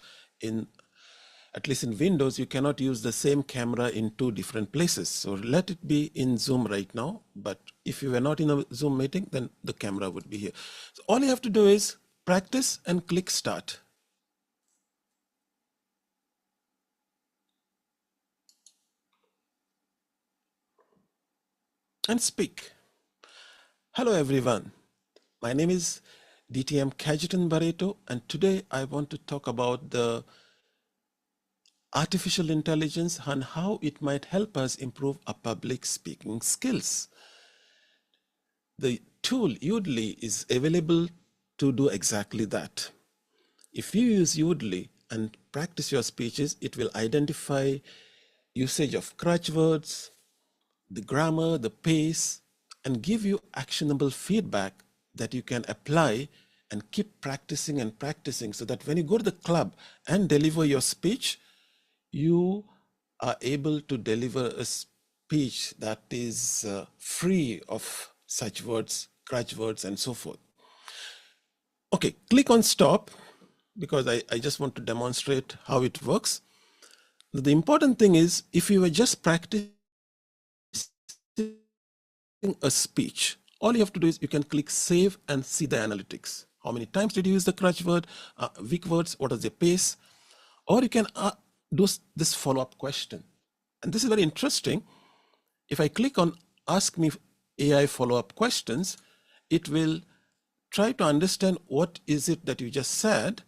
at least in Windows, you cannot use the same camera in two different places. So let it be in Zoom right now. But if you were not in a Zoom meeting, then the camera would be here. So all you have to do is practice and click start. And speak. Hello, everyone. My name is DTM Cajetan Barreto, and today I want to talk about the artificial intelligence and how it might help us improve our public speaking skills. The tool Yoodli is available to do exactly that. If you use Yoodli and practice your speeches, it will identify usage of crutch words, the grammar, the pace, and give you actionable feedback that you can apply and keep practicing and practicing so that when you go to the club and deliver your speech, you are able to deliver a speech that is free of such words, crutch words, and so forth. Okay, click on stop because I just want to demonstrate how it works. The important thing is if you were just practicing a speech, all you have to do is you can click save and see the analytics. How many times did you use the crutch word, weak words, what is the pace? Or you can do this follow-up question. And this is very interesting. If I click on ask me AI follow-up questions, it will try to understand what is it that you just said.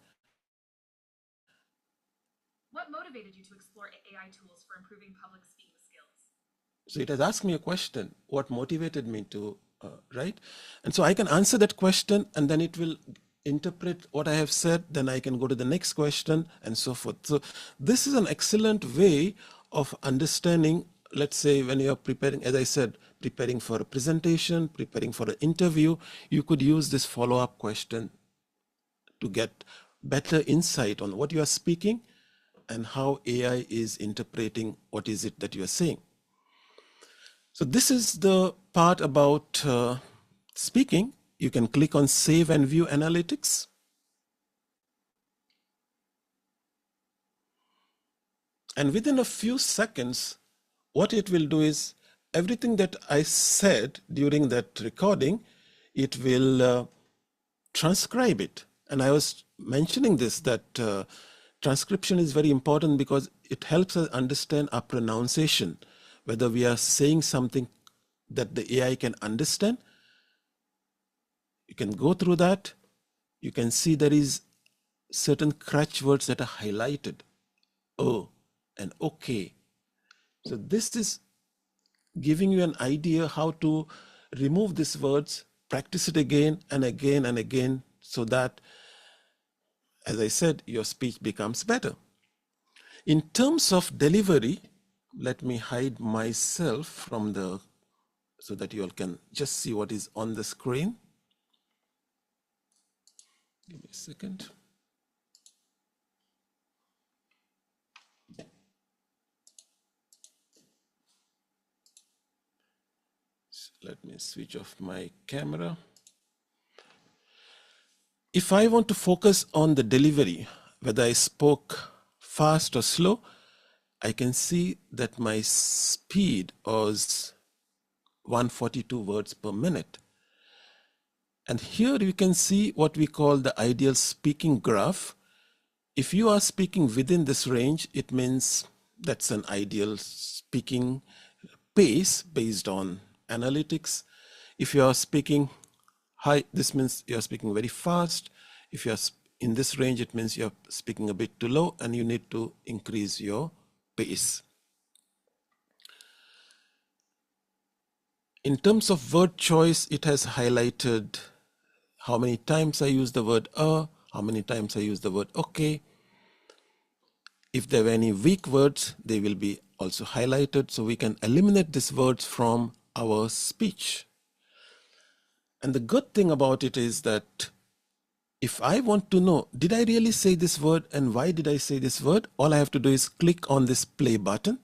What motivated you to explore AI tools for improving public speaking skills? So it has asked me a question, what motivated me to write? And so I can answer that question and then it will interpret what I have said, then I can go to the next question and so forth. So this is an excellent way of understanding, let's say when you're preparing, as I said, preparing for a presentation, preparing for an interview, you could use this follow-up question to get better insight on what you are speaking and how AI is interpreting what is it that you are saying. So this is the part about speaking. You can click on Save and View Analytics. And within a few seconds, what it will do is everything that I said during that recording, it will transcribe it. And I was mentioning this, that transcription is very important because it helps us understand our pronunciation, whether we are saying something that the AI can understand. You can go through that. You can see there is certain crutch words that are highlighted. Oh, and okay. So this is giving you an idea how to remove these words, practice it again and again and again so that, as I said, your speech becomes better. In terms of delivery, let me hide myself from the, so that you all can just see what is on the screen. Give me a second. Let me switch off my camera. If I want to focus on the delivery, whether I spoke fast or slow, I can see that my speed was 142 words per minute. And here you can see what we call the ideal speaking graph. If you are speaking within this range, it means that's an ideal speaking pace based on analytics. If you are speaking high, this means you're speaking very fast. If you're in this range, it means you're speaking a bit too low and you need to increase your pace. In terms of word choice, it has highlighted how many times I use the word how many times I use the word okay. If there were any weak words, they will be also highlighted, so we can eliminate these words from our speech. And the good thing about it is that if I want to know, did I really say this word and why did I say this word? All I have to do is click on this play button.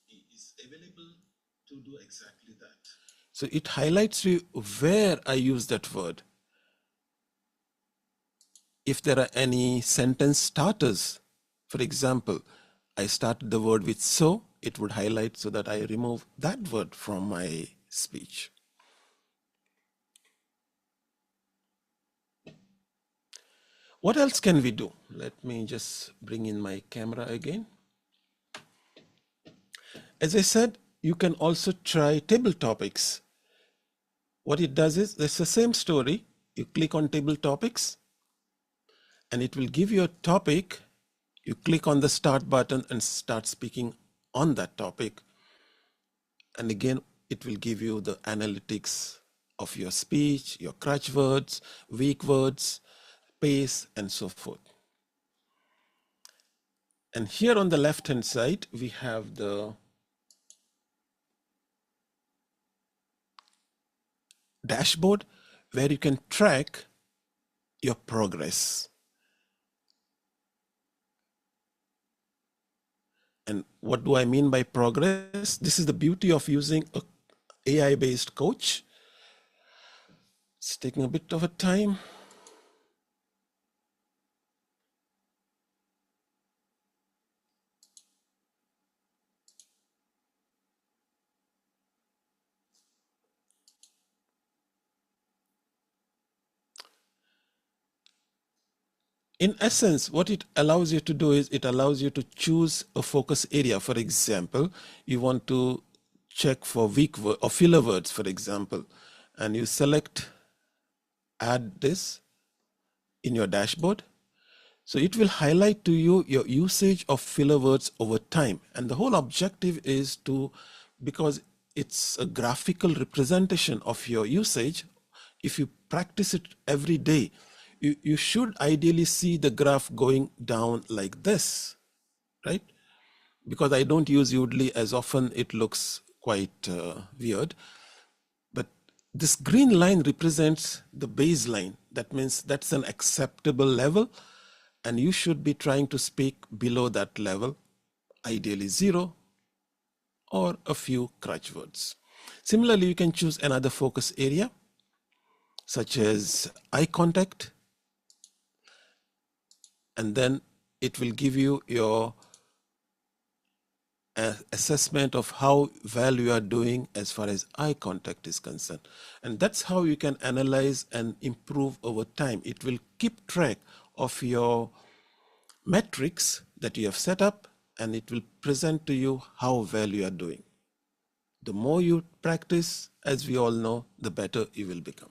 It is available to do exactly that. So it highlights you where I use that word. If there are any sentence starters, for example, I started the word with so, it would highlight so that I remove that word from my speech. What else can we do? Let me just bring in my camera again. As I said, you can also try table topics. What it does is, it's the same story. You click on table topics and it will give you a topic. You click on the start button and start speaking on that topic. And again, it will give you the analytics of your speech, your crutch words, weak words, pace, and so forth. And here on the left-hand side, we have the dashboard where you can track your progress. And what do I mean by progress? This is the beauty of using an AI-based coach. It's taking a bit of a time. In essence, what it allows you to do is it allows you to choose a focus area. For example, you want to check for weak word or filler words, for example, and you select add this in your dashboard. So it will highlight to you your usage of filler words over time. And the whole objective is to, because it's a graphical representation of your usage, if you practice it every day, you should ideally see the graph going down like this, right? Because I don't use Yoodli as often, it looks quite weird. But this green line represents the baseline. That means that's an acceptable level. And you should be trying to speak below that level, ideally 0 or a few crutch words. Similarly, you can choose another focus area, such as eye contact. And then it will give you your assessment of how well you are doing as far as eye contact is concerned. And that's how you can analyze and improve over time. It will keep track of your metrics that you have set up, and it will present to you how well you are doing. The more you practice, as we all know, the better you will become.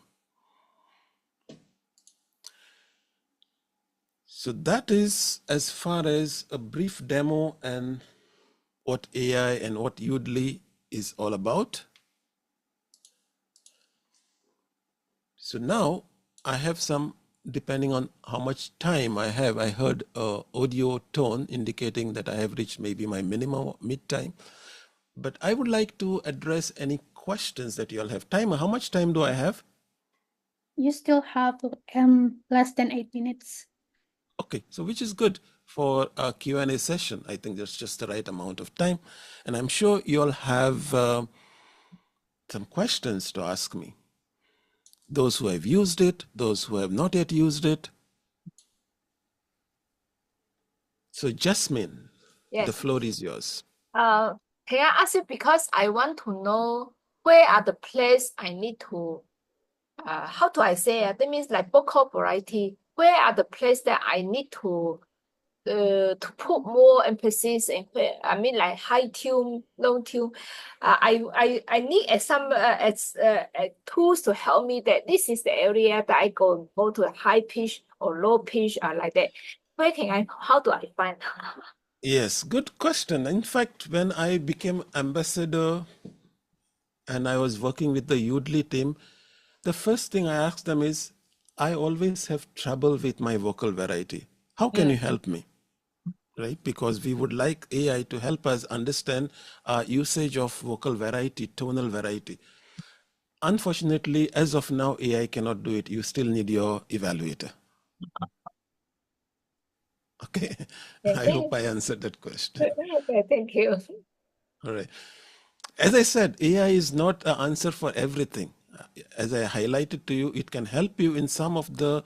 So that is as far as a brief demo and what AI and what Yoodli is all about. So now I have some, depending on how much time I have, I heard an audio tone indicating that I have reached maybe my minimum mid-time. But I would like to address any questions that you all have. Timer, how much time do I have?
You still have less than 8 minutes.
Okay, so which is good for a Q&A session. I think that's just the right amount of time. And I'm sure you all have some questions to ask me. Those who have used it, those who have not yet used it. So Jasmine, the
Yes.
floor is yours.
Can I ask you, because I want to know where are the place I need to how do I say it? That means like vocal variety. Where are the place that I need to put more emphasis in? Where I mean, like high tune, low tune. I need some tools to help me that this is the area that I go to high pitch or low pitch or like that. Where can I? How do I find?
Yes, good question. In fact, when I became ambassador and I was working with the Yoodli team, the first thing I asked them is, I always have trouble with my vocal variety. How can you help me? Right? Because we would like AI to help us understand usage of vocal variety, tonal variety. Unfortunately, as of now, AI cannot do it. You still need your evaluator. Okay. I hope I answered that question.
Okay, thank you.
All right. As I said, AI is not an answer for everything. As I highlighted to you, it can help you in some of the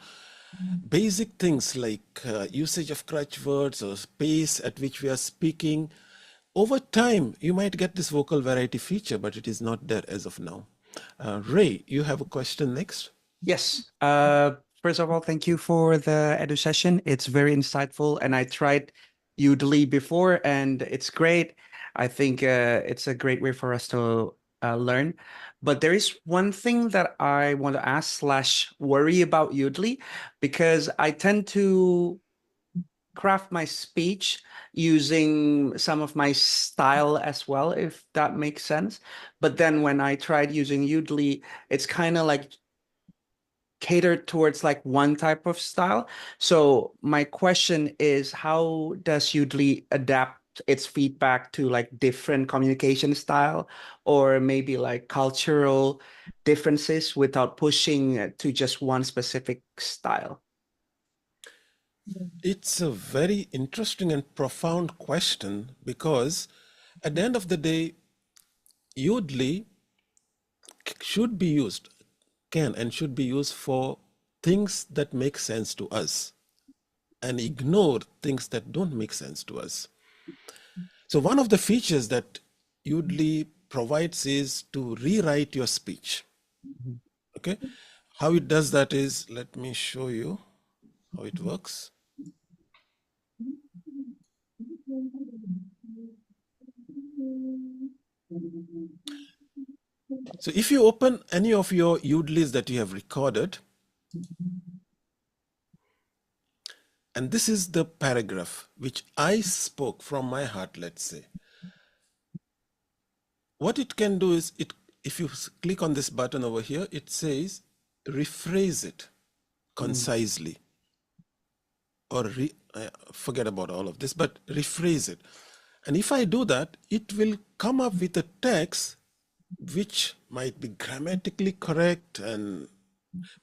basic things like usage of crutch words or pace at which we are speaking. Over time, you might get this vocal variety feature, but it is not there as of now. Ray, you have a question next?
Yes. First of all, thank you for the Edu session. It's very insightful, and I tried Yoodli before, and it's great. I think it's a great way for us to learn. But there is one thing that I want to ask / worry about Yoodli, because I tend to craft my speech using some of my style as well, if that makes sense. But then when I tried using Yoodli, it's kind of like catered towards like one type of style. So my question is, how does Yoodli adapt its feedback to like different communication style, or maybe like cultural differences without pushing to just one specific style?
It's a very interesting and profound question, because at the end of the day, Yoodli should be used, can and should be used for things that make sense to us and ignore things that don't make sense to us. So one of the features that Yoodli provides is to rewrite your speech. Okay, how it does that is, let me show you how it works. So if you open any of your Yoodlis that you have recorded, and this is the paragraph which I spoke from my heart, let's say. What it can do is, if you click on this button over here, it says rephrase it concisely, or forget about all of this, but rephrase it. And if I do that, it will come up with a text which might be grammatically correct,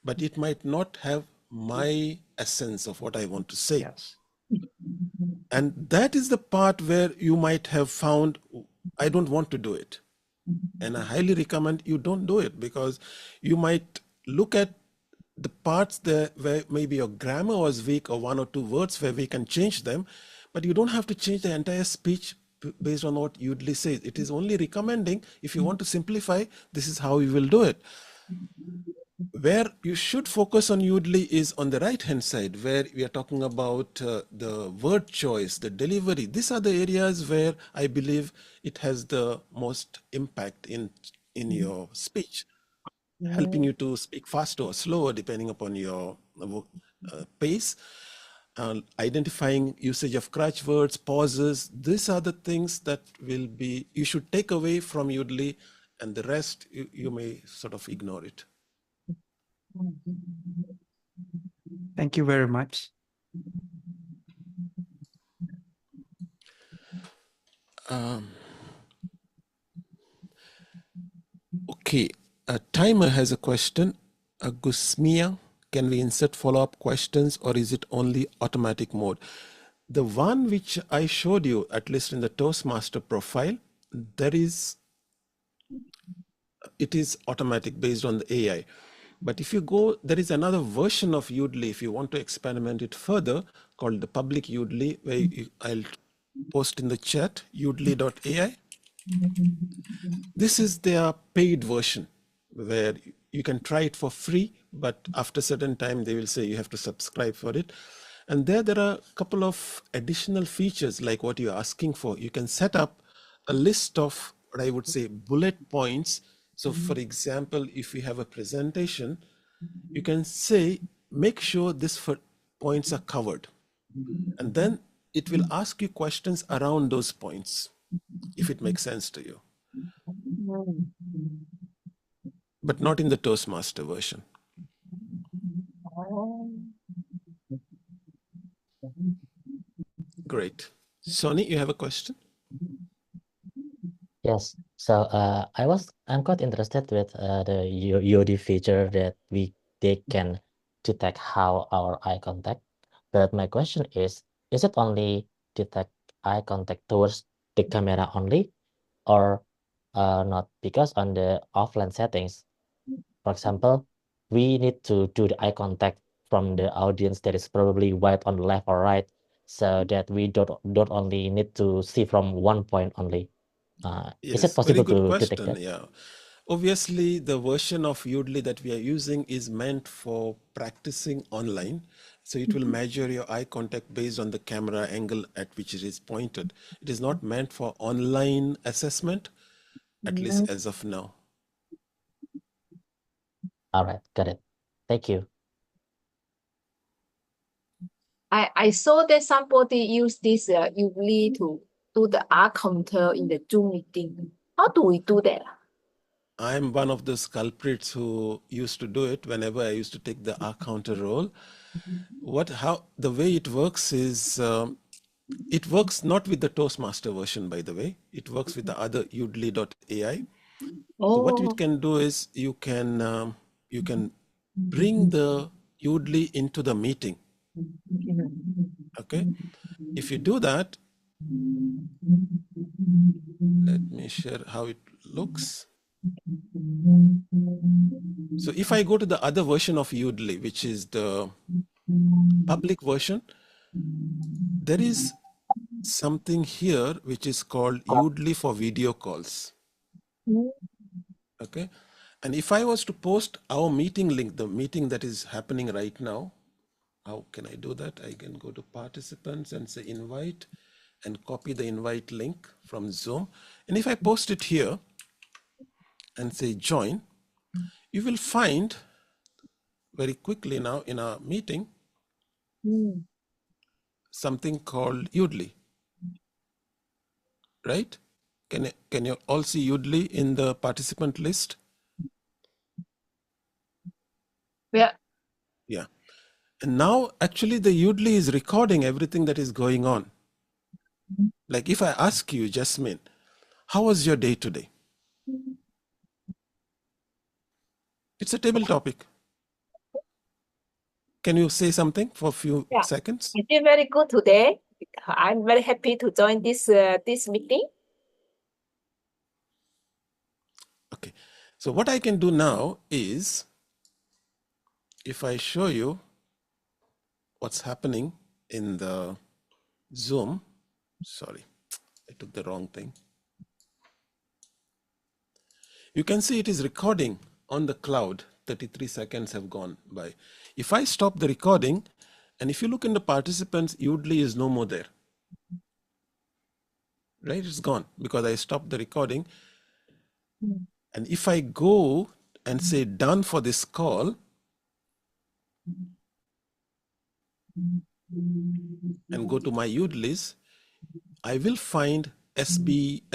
but it might not have my essence of what I want to say.
Yes.
And that is the part where you might have found, I don't want to do it. And I highly recommend you don't do it, because you might look at the parts there where maybe your grammar was weak, or one or two words where we can change them, but you don't have to change the entire speech based on what Yoodli says. It is only recommending, if you want to simplify, this is how you will do it. Where you should focus on Yoodli is on the right hand side, where we are talking about the word choice, the delivery. These are the areas where I believe it has the most impact in your speech, helping you to speak faster or slower depending upon your pace. Identifying usage of crutch words, pauses. These are the things that you should take away from Yoodli, and the rest you may sort of ignore it.
Thank you very much.
Okay, Timer has a question. Gusmia, can we insert follow-up questions, or is it only automatic mode? The one which I showed you, at least in the Toastmaster profile, there is it is automatic based on the AI. But if you go, there is another version of Yoodli if you want to experiment it further, called the public Yoodli, where I'll post in the chat, yoodli.ai. This is their paid version where you can try it for free, but after a certain time they will say you have to subscribe for it. And there are a couple of additional features like what you're asking for. You can set up a list of what I would say bullet points. So for example, if we have a presentation, you can say, make sure these points are covered. And then it will ask you questions around those points, if it makes sense to you. But not in the Toastmaster version. Great. Sonny, you have a question?
Yes. So I'm quite interested with the Yoodli feature that they can detect how our eye contact. But my question is it only detect eye contact towards the camera only, or not? Because on the offline settings, for example, we need to do the eye contact from the audience that is probably wide on the left or right, so that we don't only need to see from one point only. Is it
Yes, very
possible
good
to detect
question.
that?
Yeah. Obviously, the version of Yoodli that we are using is meant for practicing online. So it will measure your eye contact based on the camera angle at which it is pointed. It is not meant for online assessment, at least as of now.
All right, got it. Thank you.
I saw that somebody use this Yoodli to do the art counter in the Zoom meeting. How do we do that?
I'm one of those culprits who used to do it whenever I used to take the R counter role. The way it works is, it works not with the Toastmaster version, by the way. It works with the other Yoodli.ai. So what you can do is you can bring the Yoodli into the meeting. Okay. If you do that, let me share how it looks. So if I go to the other version of Yoodli, which is the public version, there is something here which is called Yoodli for video calls. Okay. And if I was to post our meeting link, the meeting that is happening right now, how can I do that? I can go to participants and say invite and copy the invite link from Zoom. And if I post it here and say join, you will find very quickly now in our meeting something called Yoodli, right? Can you all see Yoodli in the participant list?
Yeah.
Yeah. And now actually the Yoodli is recording everything that is going on. Like if I ask you, Jasmine, how was your day today? It's a table topic. Can you say something for a few seconds?
I did very good today. I'm very happy to join this meeting.
Okay. So what I can do now is, if I show you what's happening in the Zoom, sorry, I took the wrong thing. You can see it is recording on the cloud. 33 seconds have gone by. If I stop the recording, and if you look in the participants, Yoodli is no more there. Right? It's gone because I stopped the recording. And if I go and say done for this call, and go to my Yoodlis, I will find SCBD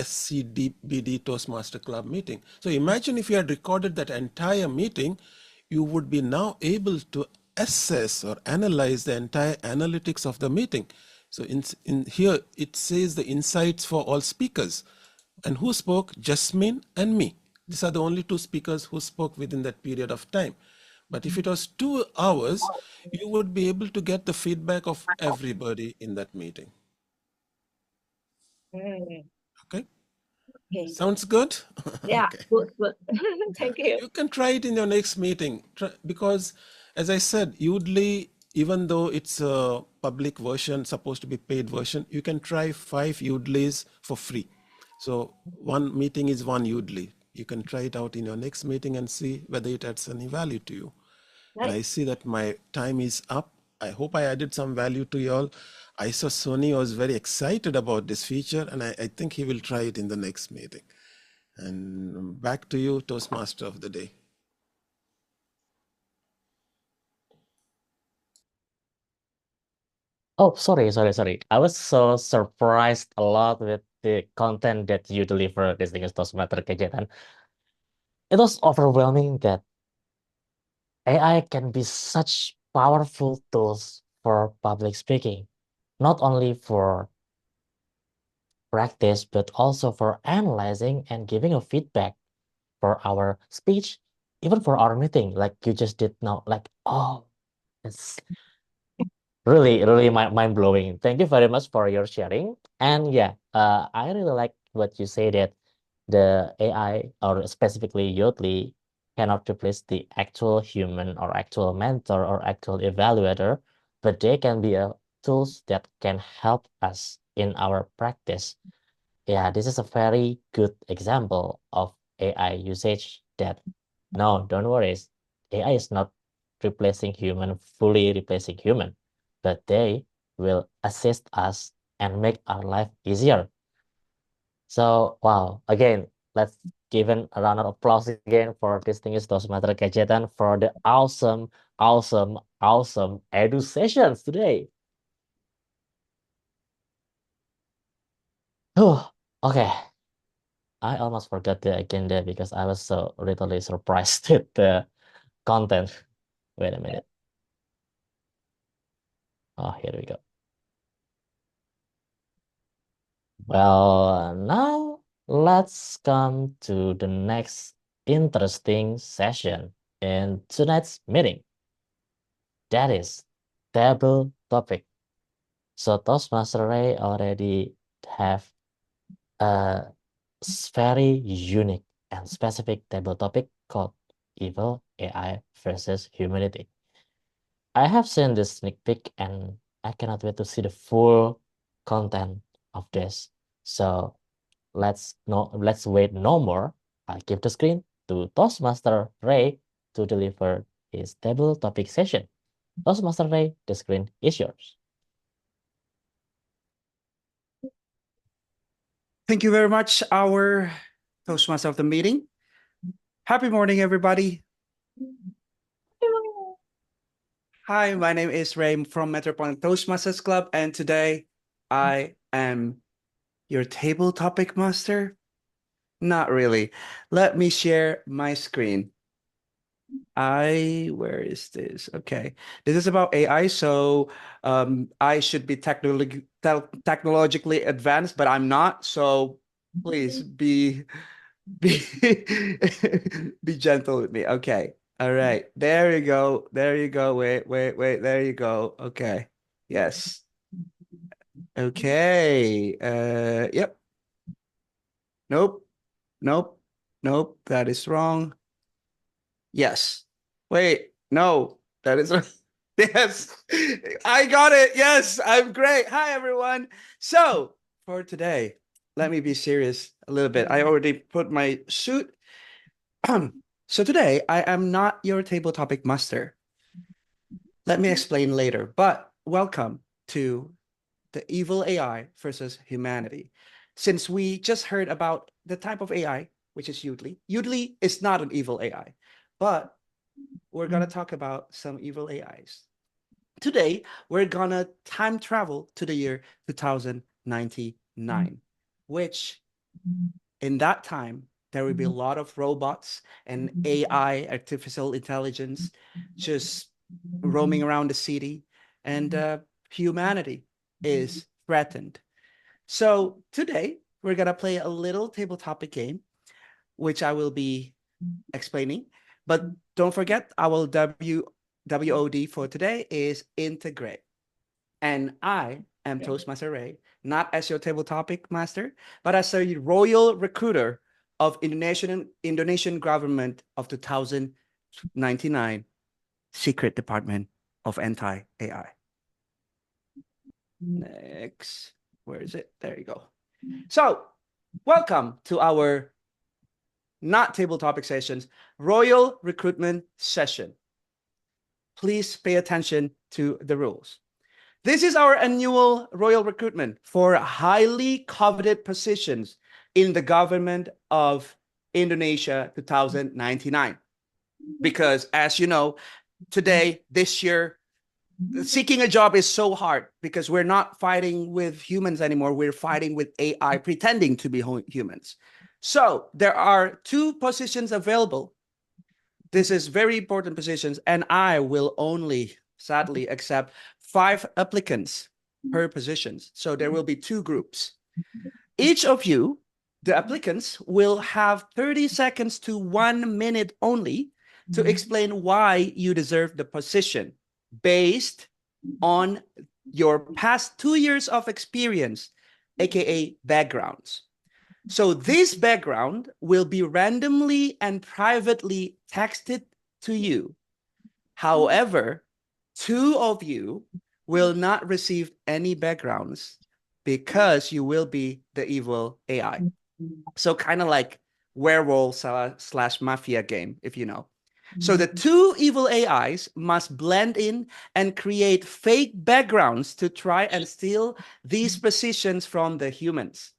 Toastmaster Club meeting. So imagine if you had recorded that entire meeting, you would be now able to assess or analyze the entire analytics of the meeting. So in here, it says the insights for all speakers. And who spoke? Jasmine and me. These are the only two speakers who spoke within that period of time. But if it was 2 hours, you would be able to get the feedback of everybody in that meeting. Okay.
Okay.
Sounds good?
Yeah,
Okay.
good, good. Thank you.
You can try it in your next meeting because, as I said, Yoodli, even though it's a public version, supposed to be paid version, you can try 5 Yoodlis for free. So one meeting is 1 Yoodli. You can try it out in your next meeting and see whether it adds any value to you. And I see that my time is up. I hope I added some value to you all. I saw Sony was very excited about this feature, and I think he will try it in the next meeting. And back to you, Toastmaster of the day.
Oh, sorry. I was so surprised a lot with the content that you deliver this thing is Toastmaster Cajetan. It was overwhelming that AI can be such powerful tools for public speaking, not only for practice, but also for analyzing and giving a feedback for our speech, even for our meeting, like you just did now. Like, oh, it's really mind blowing. Thank you very much for your sharing. And yeah, I really like what you say that the AI or specifically Yoodli cannot replace the actual human or actual mentor or actual evaluator, but they can be a tools that can help us in our practice. Yeah, this is a very good example of AI usage that no, don't worry. AI is not replacing human, fully replacing human, but they will assist us and make our life easier. So, wow, again, let's give a round of applause again for distinguished Toastmaster Cajetan for the awesome Edu sessions today. Okay. I almost forgot the agenda because I was so really surprised with the content. Wait a minute. Oh, here we go. Well, now let's come to the next interesting session in tonight's meeting. That is table topic. So Toastmaster Ray already have a very unique and specific table topic called Evil AI versus Humanity. I have seen this sneak peek and I cannot wait to see the full content of this. So let's wait no more. I'll give the screen to Toastmaster Ray to deliver his table topic session. Toastmaster Ray, the screen is yours.
Thank you very much, our Toastmaster of the meeting. Happy morning, everybody. Hi, my name is Ray from Metropolitan Toastmasters Club, and today I am your table topic master. Not really. Let me share my screen. Where is this? Okay. This is about AI. So I should be technologically advanced, but I'm not. So please be be gentle with me. Okay. All right. There you go. There you go. Wait. There you go. Okay. Yes. Okay. Yep. Nope. That is wrong. Yes. Wait, no, that is yes. I got it. Yes, I'm great. Hi, everyone. So for today, let me be serious a little bit. I already put my suit. So today, I am not your table topic master. Let me explain later, but welcome to the evil AI versus humanity. Since we just heard about the type of AI, which is Yoodli. Yoodli is not an evil AI, but we're going to talk about some evil AIs. Today, we're going to time travel to the year 2099, which in that time, there will be a lot of robots and AI, artificial intelligence, just roaming around the city, and humanity is threatened. So today, we're going to play a little table topic game, which I will be explaining. But don't forget, our WOD for today is integrate. And I am Toastmaster Ray, not as your table topic master, but as a royal recruiter of Indonesian government of 2099 Secret Department of Anti-AI. Next, where is it? There you go. So, welcome to our not table topic sessions, royal recruitment session. Please pay attention to the rules. This is our annual royal recruitment for highly coveted positions in the government of Indonesia 2099. Because as you know, today, this year, seeking a job is so hard because we're not fighting with humans anymore. We're fighting with AI pretending to be humans. So there are 2 positions available. This is very important positions, and I will only, sadly, accept 5 applicants per positions. So there will be 2 groups. Each of you, the applicants, will have 30 seconds to 1 minute only to explain why you deserve the position based on your past 2 years of experience, aka backgrounds. So this background will be randomly and privately texted to you. However, 2 of you will not receive any backgrounds because you will be the evil AI. So kind of like werewolf slash mafia game, if you know. So the 2 evil AIs must blend in and create fake backgrounds to try and steal these positions from the humans.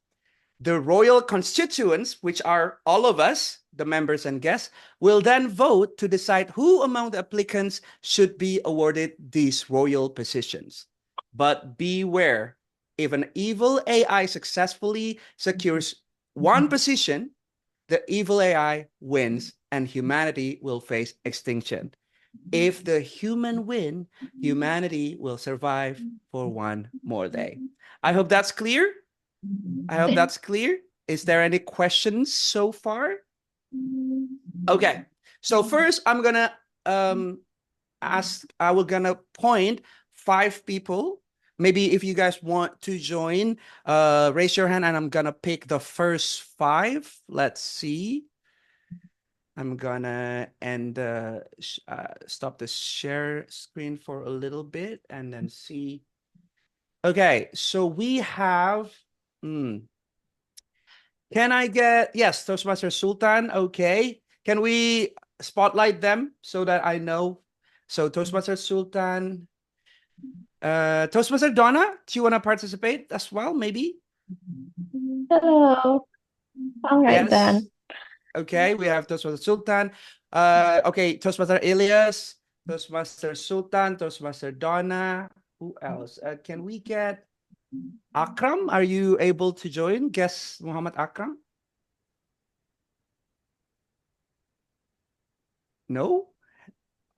The royal constituents, which are all of us, the members and guests, will then vote to decide who among the applicants should be awarded these royal positions. But beware, if an evil AI successfully secures one position, the evil AI wins and humanity will face extinction. If the human win, humanity will survive for 1 more day. I hope that's clear. I hope that's clear. Is there any questions so far? Okay. So first, I'm gonna we're gonna point 5 people. Maybe if you guys want to join, raise your hand, and I'm gonna pick the first 5. Let's see. I'm gonna stop the share screen for a little bit and then see. Okay, so we have. Can I get, yes, Toastmaster Sultan, okay. Can we spotlight them so that I know? So Toastmaster Sultan, Toastmaster Donna, do you want to participate as well, maybe?
Hello. All right
Yes.
then.
Okay, we have Toastmaster Sultan. Okay, Toastmaster Elias, Toastmaster Sultan, Toastmaster Donna. Who else? Can we get Akram? Are you able to join? Guess Muhammad Akram? No?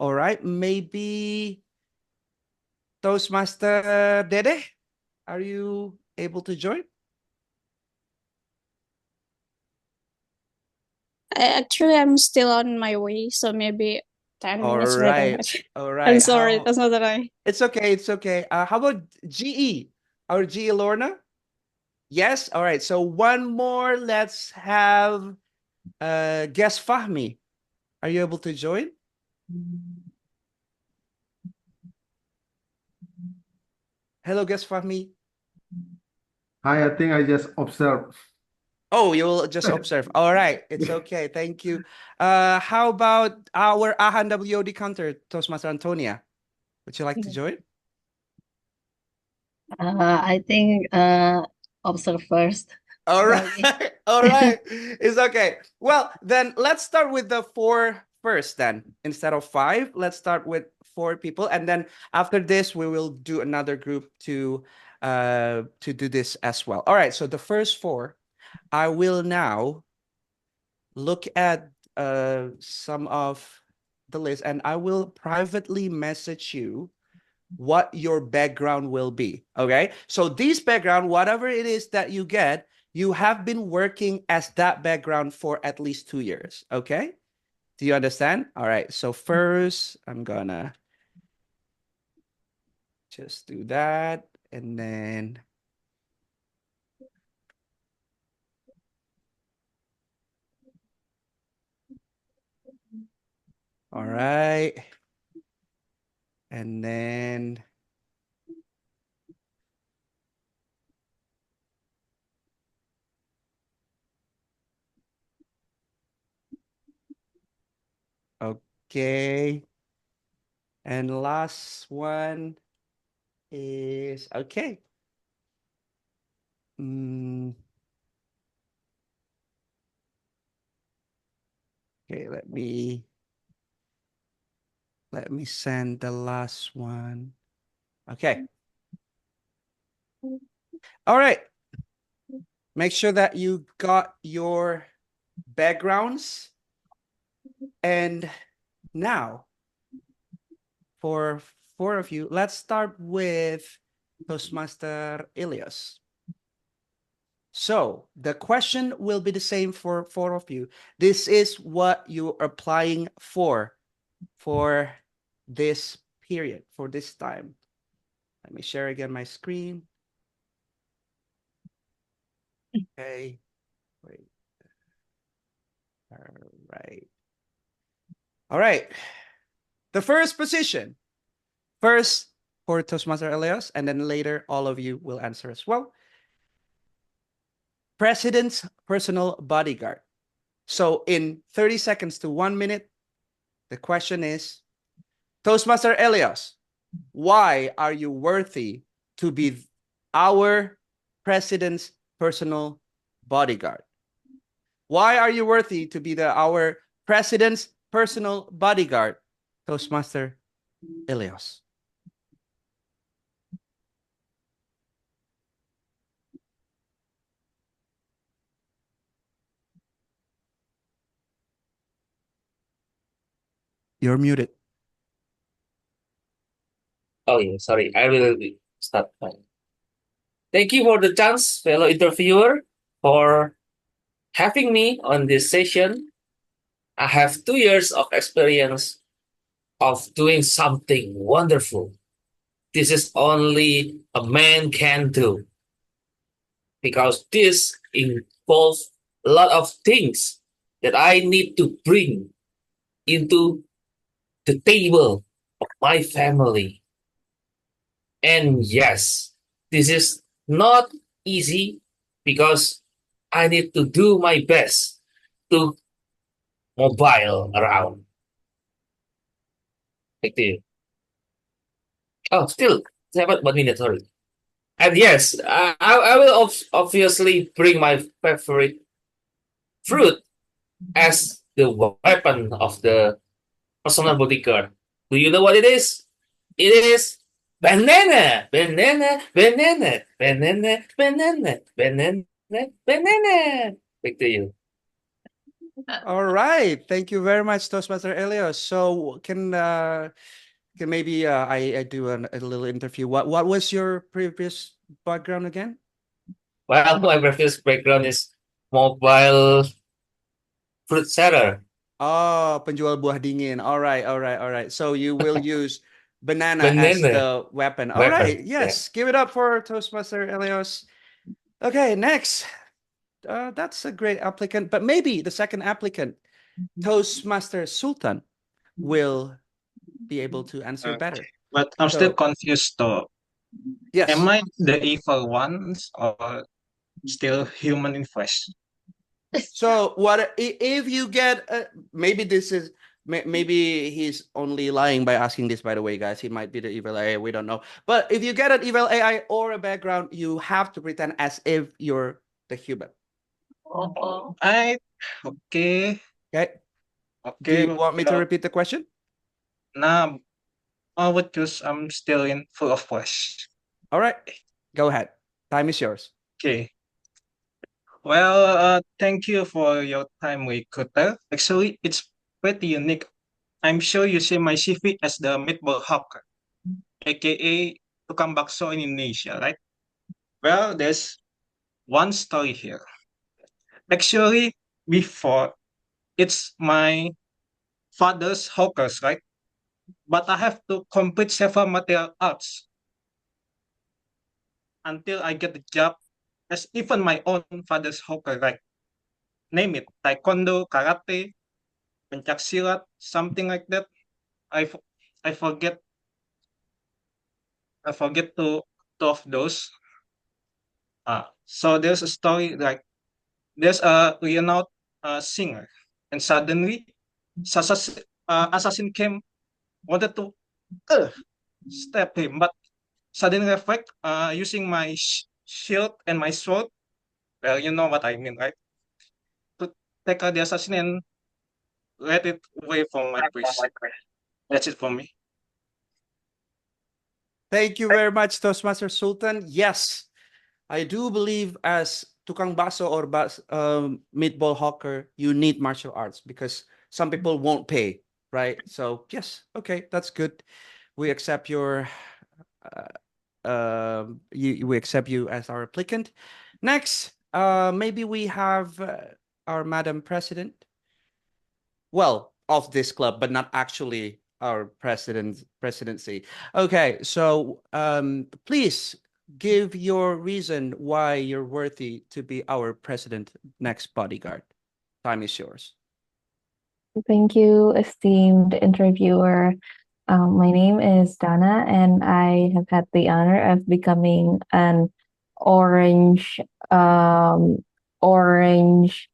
All right, maybe Toastmaster Dede, are you able to join?
Actually, I'm still on my way, so maybe 10
All
minutes
right,
later.
all
I'm
right.
sorry, that's not right.
It's okay, it's okay. How about GE? Our GE Lorna? Yes, all right. So 1 more. Let's have guest Fahmi. Are you able to join? Hello, guest Fahmi.
Hi, I think I just observed.
Oh, you'll just observe. All right, it's okay. Thank you. How about our Ahan WOD counter, Toastmaster Antonia? Would you like to join?
I think observe first.
All
Sorry.
right, all right. It's okay. Well, then let's start with the 4 first then. Instead of 5, let's start with 4 people. And then after this, we will do another group to do this as well. All right, so the first 4, I will now look at some of the list and I will privately message you what your background will be. Okay, so this background, whatever it is that you get, you have been working as that background for at least 2 years. Okay, do you understand? All right, so first I'm gonna just do that. And then all right. And then okay. And last one is okay. Okay, let me send the last one. Okay. All right. Make sure that you got your backgrounds. And now, for 4 of you, let's start with Toastmaster Elias. So the question will be the same for 4 of you. This is what you're applying for this period, for this time. Let me share again my screen. Okay, wait. All right. The first position. First for Toastmaster Elias, and then later all of you will answer as well. President's personal bodyguard. So in 30 seconds to 1 minute, the question is, Toastmaster Elias, why are you worthy to be our president's personal bodyguard? Why are you worthy to be our president's personal bodyguard, Toastmaster Elias? You're muted.
Oh, yeah, sorry. I will start. Thank you for the chance, fellow interviewer, for having me on this session. I have 2 years of experience of doing something wonderful. This is only a man can do, because this involves a lot of things that I need to bring into the table of my family. And yes, this is not easy, because I need to do my best to mobile around. Like this. Oh, still 1 minute, sorry. And yes, I will obviously bring my favorite fruit as the weapon of the personal bodyguard. Do you know what it is? It is banana, banana, banana, banana, banana, banana, banana. Back to you.
All right. Thank you very much, Toastmaster Elias. So can maybe I do a little interview. What was your previous background again?
Well, my previous background is mobile fruit seller.
Oh, penjual buah dingin. All right, all right, all right. So you will use banana as the weapon. All right. Yes. Give it up for Toastmaster Elias. Okay, next. That's a great applicant, but maybe the second applicant, Toastmaster Sultan, will be able to answer better.
But I'm still confused though.
Yes.
Am I the evil ones or still human in flesh?
So what if you get maybe this is maybe he's only lying by asking this, by the way, guys. He might be the evil AI, we don't know. But if you get an evil AI or a background, you have to pretend as if you're the human.
Okay.
Okay. Do you want me to repeat the question?
No, I would choose I'm still in full of flesh.
All right, go ahead. Time is yours.
Okay. Well, thank you for your time, recruiter. Actually, it's pretty unique. I'm sure you see my CV as the meatball hawker, aka tukang bakso in Indonesia, right? Well, there's one story here. Actually, before, it's my father's hawkers, right? But I have to complete several material arts. until I get the job as even my own father's hawker, like name it, taekwondo, karate, pencak silat, something like that. I, f- I forget two of those. So there's a story like there's a renowned singer, and suddenly assassin came, wanted to uh, stab him, but sudden reflect using my shield and my sword. Well, you know what I mean, right? To take out the assassin and let it away from my priest. That's it for me.
Thank you very much, Toastmaster Sultan. Yes, I do believe as tukang baso or meatball hawker, you need martial arts because some people won't pay, right? So yes, okay, that's good. We accept your, we accept you as our applicant. Next, maybe we have our Madam President. Well, of this club, but not actually our presidency. Okay, so please give your reason why you're worthy to be our president next bodyguard. Time is yours.
Thank you, esteemed interviewer. My name is Dana, and I have had the honor of becoming an orange, orange,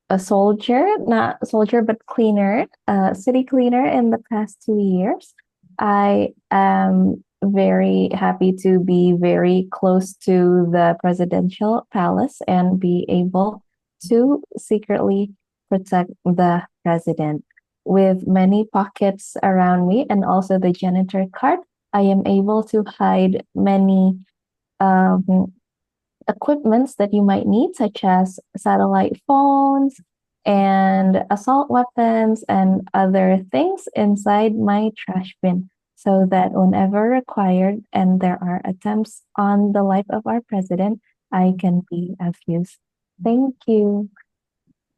a soldier, not soldier, but cleaner, city cleaner in the past 2 years. I am very happy to be very close to the presidential palace and be able to secretly protect the president. With many pockets around me and also the janitor card, I am able to hide many equipments that you might need, such as satellite phones and assault weapons and other things inside my trash bin, so that whenever required and there are attempts on the life of our president, I can be of use. Thank you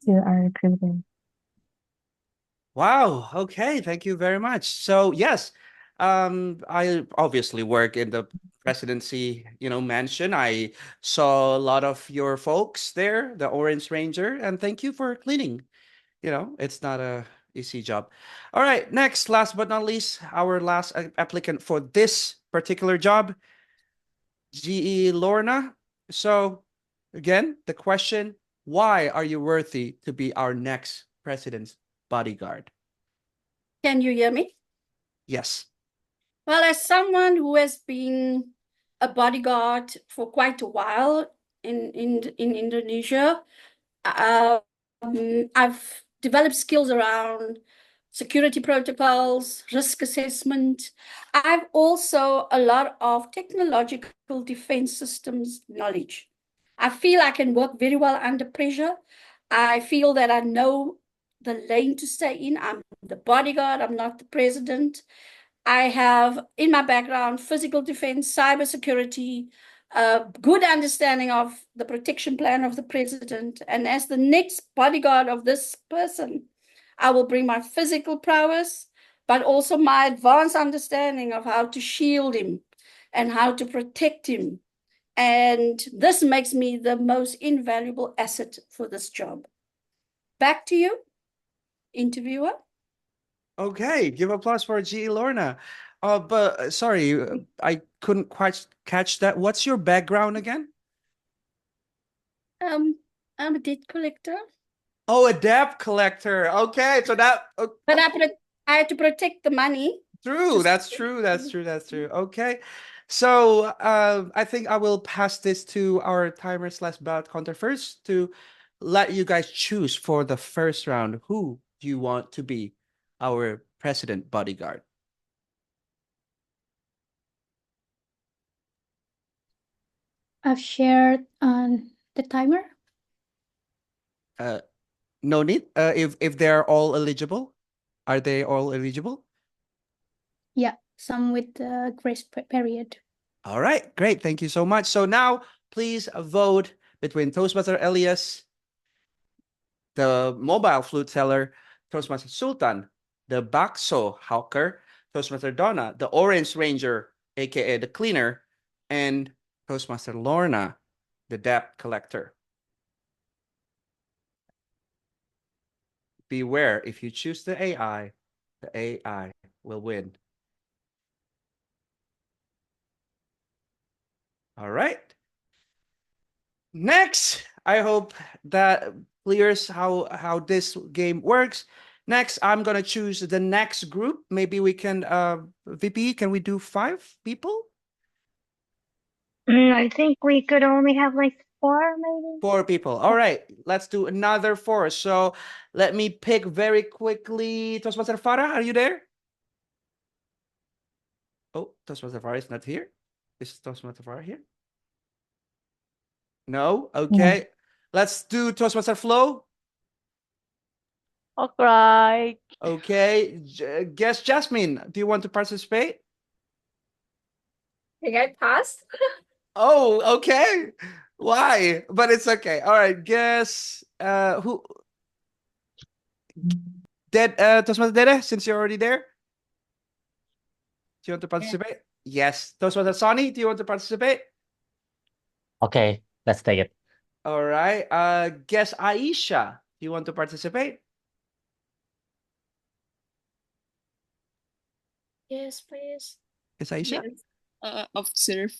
to our recruiter.
Wow. Okay. Thank you very much. So yes, I obviously work in the presidency, mansion. I saw a lot of your folks there, the Orange Ranger, and thank you for cleaning. It's not a easy job. All right. Next, last but not least, our last applicant for this particular job, GE Lorna. So again, the question, why are you worthy to be our next president's bodyguard?
Can you hear me?
Yes.
Well, as someone who has been a bodyguard for quite a while in Indonesia, I've developed skills around security protocols, risk assessment. I've also a lot of technological defense systems knowledge. I feel I can work very well under pressure. I feel that I know the lane to stay in. I'm the bodyguard, I'm not the president. I have in my background physical defense, cybersecurity, a good understanding of the protection plan of the president. And as the next bodyguard of this person, I will bring my physical prowess, but also my advanced understanding of how to shield him and how to protect him. And this makes me the most invaluable asset for this job. Back to you, interviewer.
Okay, give applause for GE Lorna. But sorry, I couldn't quite catch that. What's your background again?
I'm a debt collector.
Oh, a debt collector. Okay, so that.
But I had to protect the money.
True, that's true. Okay, so I think I will pass this to our timer/ballot counter first to let you guys choose for the first round. Who do you want to be our president bodyguard?
I've shared on the timer.
No need. If they're all eligible, are they all eligible?
Yeah, some with the grace period.
All right, great. Thank you so much. So now, please vote between Toastmaster Elias, the mobile flute seller, Toastmaster Sultan, the bakso hawker, Toastmaster Donna, the Orange Ranger, aka the cleaner, and Toastmaster Lorna, the debt collector. Beware, if you choose the AI will win. All right. Next, I hope that clears how this game works. Next, I'm gonna choose the next group. Maybe we can VP, can we do 5 people?
I think we could only have like 4, maybe.
4 people. All right, let's do another 4. So let me pick very quickly. Toastmaster Farah, are you there? Oh, Toastmaster Farah is not here. Is Toastmaster Farah here? No? Okay. Let's do Toastmaster Flo.
All right.
Okay. Guess Jasmine, do you want to participate?
Think I passed?
Oh, okay. Why? But it's okay. All right. Guess who Toastmaster Dede, since you're already there? Do you want to participate? Yes. Toastmaster Sonny, do you want to participate?
Okay, let's take it.
All right. Guess Aisha, do you want to participate?
Yes, please.
Yes, Aisha?
Observe.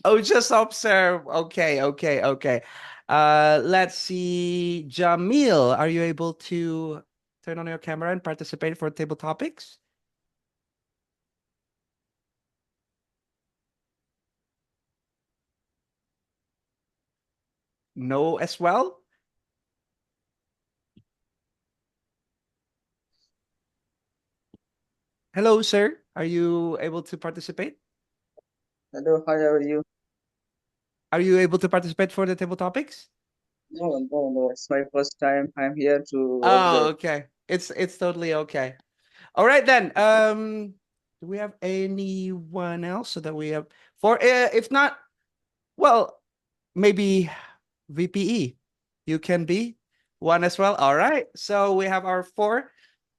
Oh, just observe. Okay, okay, okay. Let's see. Jamil, are you able to turn on your camera and participate for table topics? No as well? Hello, sir. Are you able to participate?
Hello, how are you?
Are you able to participate for the table topics?
No. It's my first time. I'm here to
Oh,
observe.
okay. It's totally okay. All right then. Do we have anyone else so that we have for if not, well, maybe VPE. You can be one as well. All right. So we have our 4.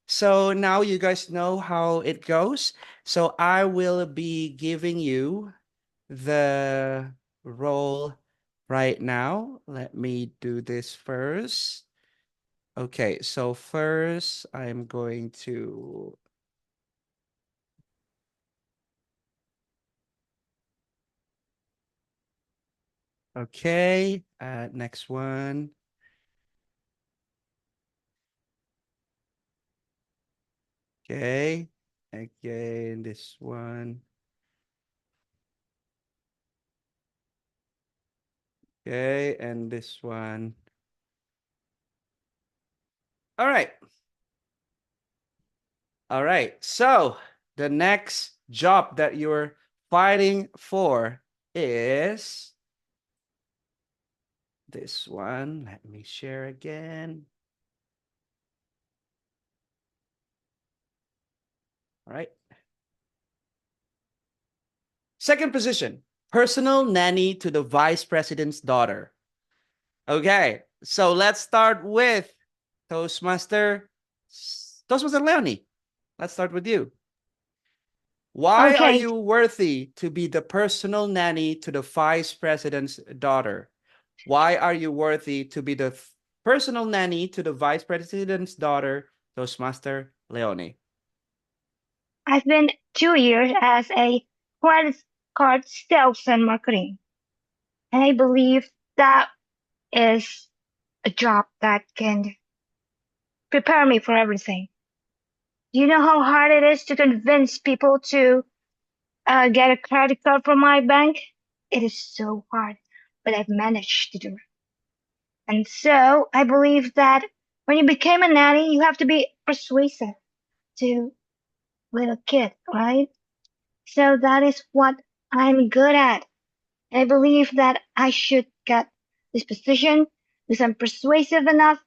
So now you guys know how it goes. So I will be giving you the role right now. Let me do this first. Okay, so first I'm going to okay, next one. Okay, again, this one. Okay, and this one. All right. All right. So the next job that you're fighting for is this one. Let me share again. All right. Second position, personal nanny to the vice president's daughter. Okay, so let's start with Toastmaster Leonie. Let's start with you. Why are
Okay.
you worthy to be the personal nanny to the vice president's daughter? Why are you worthy to be the personal nanny to the vice president's daughter, Toastmaster Leonie?
I've been 2 years as a credit card sales and marketing. And I believe that is a job that can prepare me for everything. Do you know how hard it is to convince people to get a credit card from my bank? It is so hard, but I've managed to do it. And so I believe that when you become a nanny, you have to be persuasive to little kid, right? So that is what I'm good at. And I believe that I should get this position because I'm persuasive enough,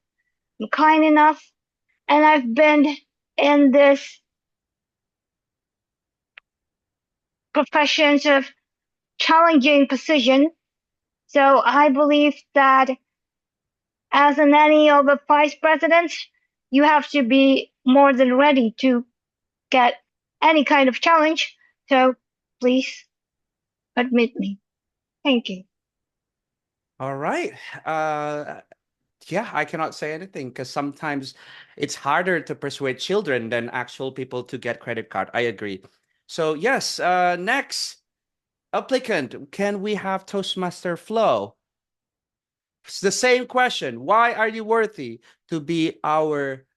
I'm kind enough, and I've been in this professions of challenging position. So I believe that as a nanny of a vice president, you have to be more than ready to get any kind of challenge. So please admit me. Thank you.
All right. Yeah, I cannot say anything because sometimes it's harder to persuade children than actual people to get credit card. I agree. So yes, next applicant, can we have Toastmaster Flo? It's the same question. Why are you worthy to be our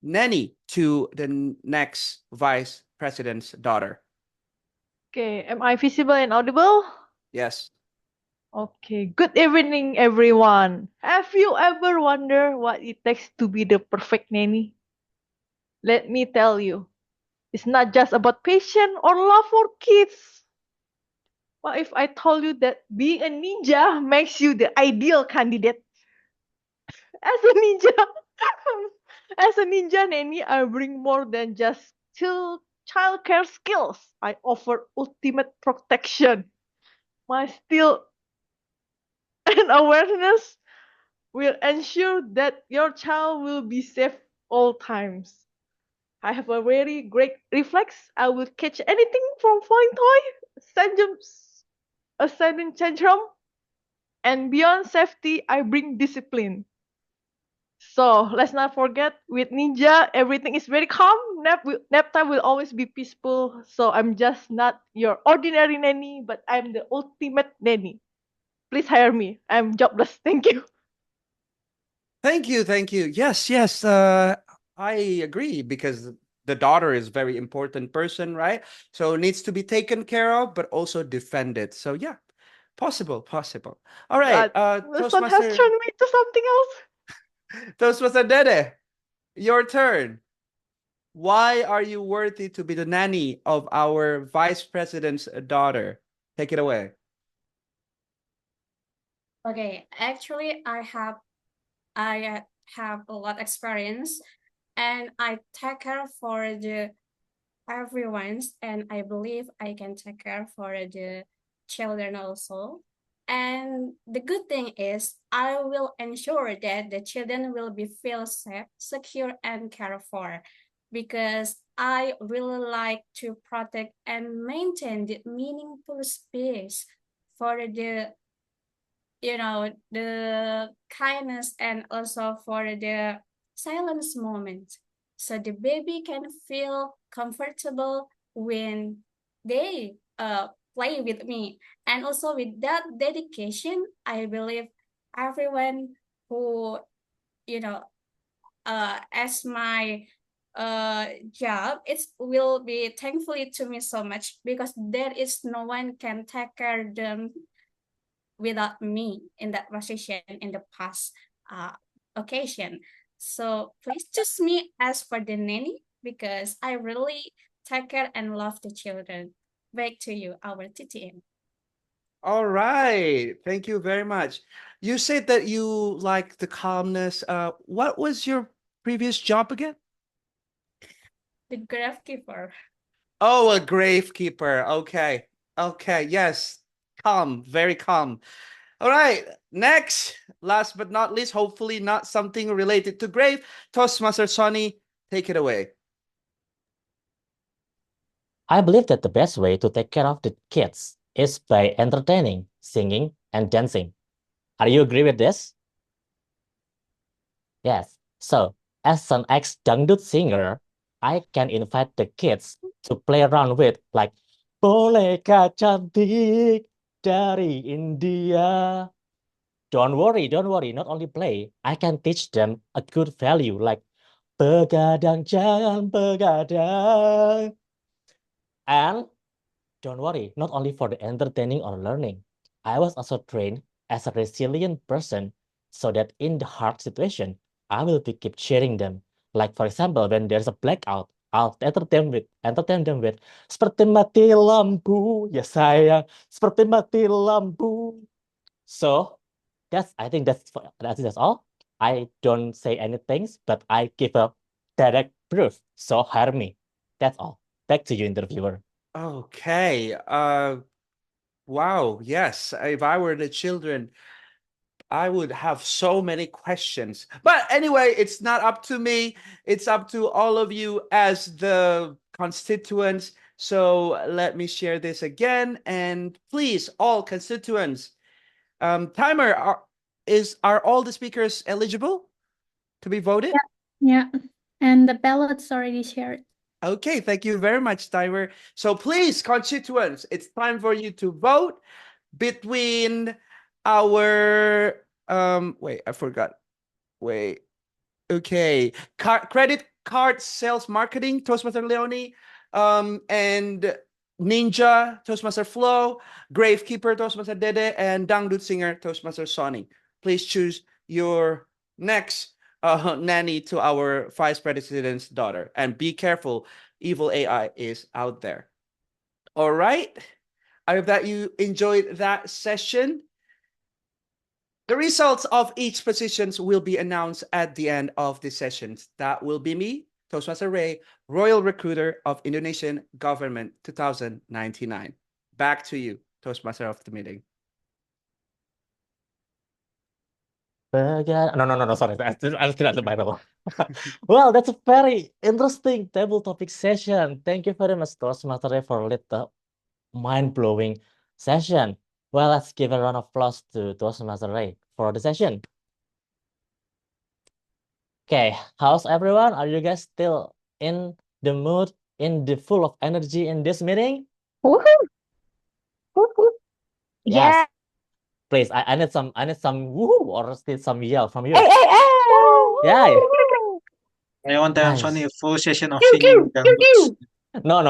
nanny to the next vice president's daughter?
Okay, am I visible and audible?
Yes.
Okay, good evening, everyone. Have you ever wondered what it takes to be the perfect nanny? Let me tell you, it's not just about passion or love for kids. What if I told you that being a ninja makes you the ideal candidate? As a ninja, as a ninja nanny, I bring more than just childcare skills. I offer ultimate protection. My skill and awareness will ensure that your child will be safe all times. I have a very great reflex. I will catch anything from falling toy, a sudden tantrum, and beyond safety, I bring discipline. So let's not forget, with Ninja, everything is very calm. Nap time will always be peaceful. So I'm just not your ordinary nanny, but I'm the ultimate nanny. Please hire me. I'm jobless. Thank you.
Thank you, thank you. Yes, yes. I agree because the daughter is very important person, right? So needs to be taken care of, but also defended. So yeah, possible, possible. All right,
God, the sun has
Toastmaster,
turned me to something else.
Toastmaster Dede, your turn. Why are you worthy to be the nanny of our vice president's daughter? Take it away.
Okay, actually, I have a lot experience, and I take care for the everyone's, and I believe I can take care for the children also. And the good thing is, I will ensure that the children will be feel safe, secure, and cared for, because I really like to protect and maintain the meaningful space for the the kindness, and also for the silence moment, so the baby can feel comfortable when they play with me. And also with that dedication, I believe everyone who you know as my job, it will be thankfully to me so much, because there is no one can take care of them without me in that position in the past occasion. So please choose me as for the nanny, because I really take care and love the children. Back to you, our TTM.
All right. Thank you very much. You said that you like the calmness. What was your previous job again?
The gravekeeper.
Oh, a gravekeeper. Okay. Okay. Yes. Calm. Very calm. All right. Next, last but not least, hopefully not something related to grave. Toastmaster Sonny, take it away.
I believe that the best way to take care of the kids is by entertaining, singing, and dancing. Are you agree with this? Yes. So, as an ex-dangdut singer, I can invite the kids to play around with like boneka cantik dari India. Don't worry, not only play, I can teach them a good value like begadang jangan begadang. And don't worry, not only for the entertaining or learning. I was also trained as a resilient person so that in the hard situation, I will be keep cheering them. Like for example, when there's a blackout, I'll entertain them with seperti mati lampu, ya sayang, seperti mati lampu. So I think that's all. I don't say anything, but I give a direct proof. So hire me. That's all. Back to you, interviewer.
Okay. Wow. Yes. If I were the children, I would have so many questions. But anyway, it's not up to me. It's up to all of you as the constituents. So let me share this again. And please, all constituents, Timer, are all the speakers eligible to be voted?
Yeah. And the ballot's already shared.
Okay, thank you very much, Timer. So please, constituents, it's time for you to vote between our wait, I forgot. Wait. Okay. Credit card sales marketing, Toastmaster Leone, and Ninja, Toastmaster Flo, Gravekeeper, Toastmaster Dede, and Dangdut Singer, Toastmaster Sonny. Please choose your next nanny to our vice president's daughter. And be careful, evil AI is out there. All right. I hope that you enjoyed that session. The results of each positions will be announced at the end of the sessions. That will be me, Toastmaster Ray, Royal Recruiter of Indonesian Government 2099. Back to you, Toastmaster of the meeting.
No, sorry. I still at the Bible. Well, that's a very interesting table topic session. Thank you very much, Toastmaster Ray, for the mind-blowing session. Well, let's give a round of applause to Toastmaster Ray for the session. Okay, how's everyone? Are you guys still in the mood, full of energy in this meeting?
Woohoo! Woohoo!
Yes.
Yeah.
Please, I need some woohoo or still some yell from you.
Hey, hey, hey!
Yeah.
I want to
Nice.
Sony a full session of
Pew,
singing
pew, pew,
dangduts.
pew.
No,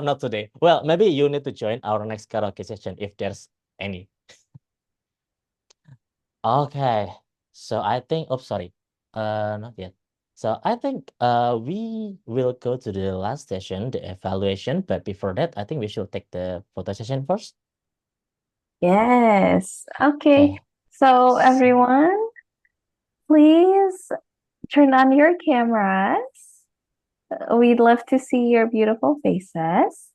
not today. Well, maybe you need to join our next karaoke session if there's any. Okay, so I think, oh, sorry, not yet. So I think we will go to the last session, the evaluation. But before that, I think we should take the photo session first.
Yes. Okay.
Okay.
So everyone, please turn on your cameras. We'd love to see your beautiful faces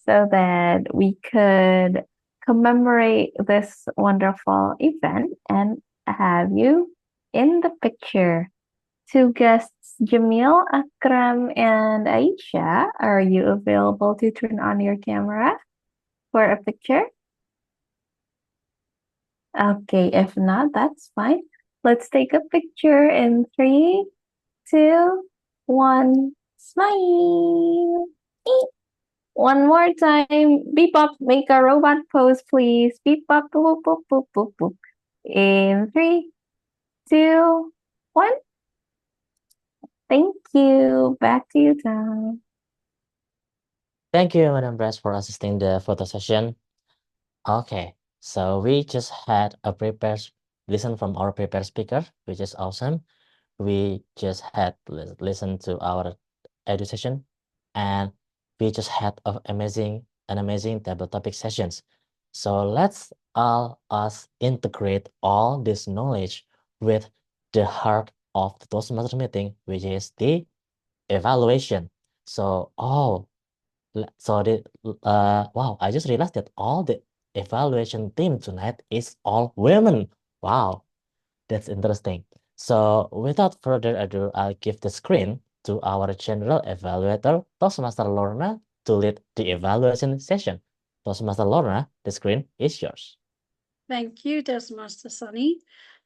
so that we could commemorate this wonderful event and have you in the picture. Two guests, Jamil, Akram, and Aisha, are you available to turn on your camera for a picture? Okay, if not, that's fine. Let's take a picture in 3, 2, 1. Smile. Eek. One more time. Beep up. Make a robot pose, please. Beep up. Boop, boop, boop, boop, boop. In 3, 2, 1. Thank you. Back to you, Tom.
Thank you, Madam Brass, for assisting the photo session. Okay, so we just had a listen from our prepared speaker, which is awesome. We just had listen to our Edu Session, and we just had an amazing table topic sessions. So let's all us integrate all this knowledge with the heart of the Toastmaster meeting, which is the evaluation. So wow, I just realized that all the evaluation team tonight is all women. Wow, that's interesting. So without further ado, I'll give the screen to our general evaluator, Toastmaster Lorna, to lead the evaluation session. Toastmaster Lorna, the screen is yours.
Thank you, Toastmaster Sonny.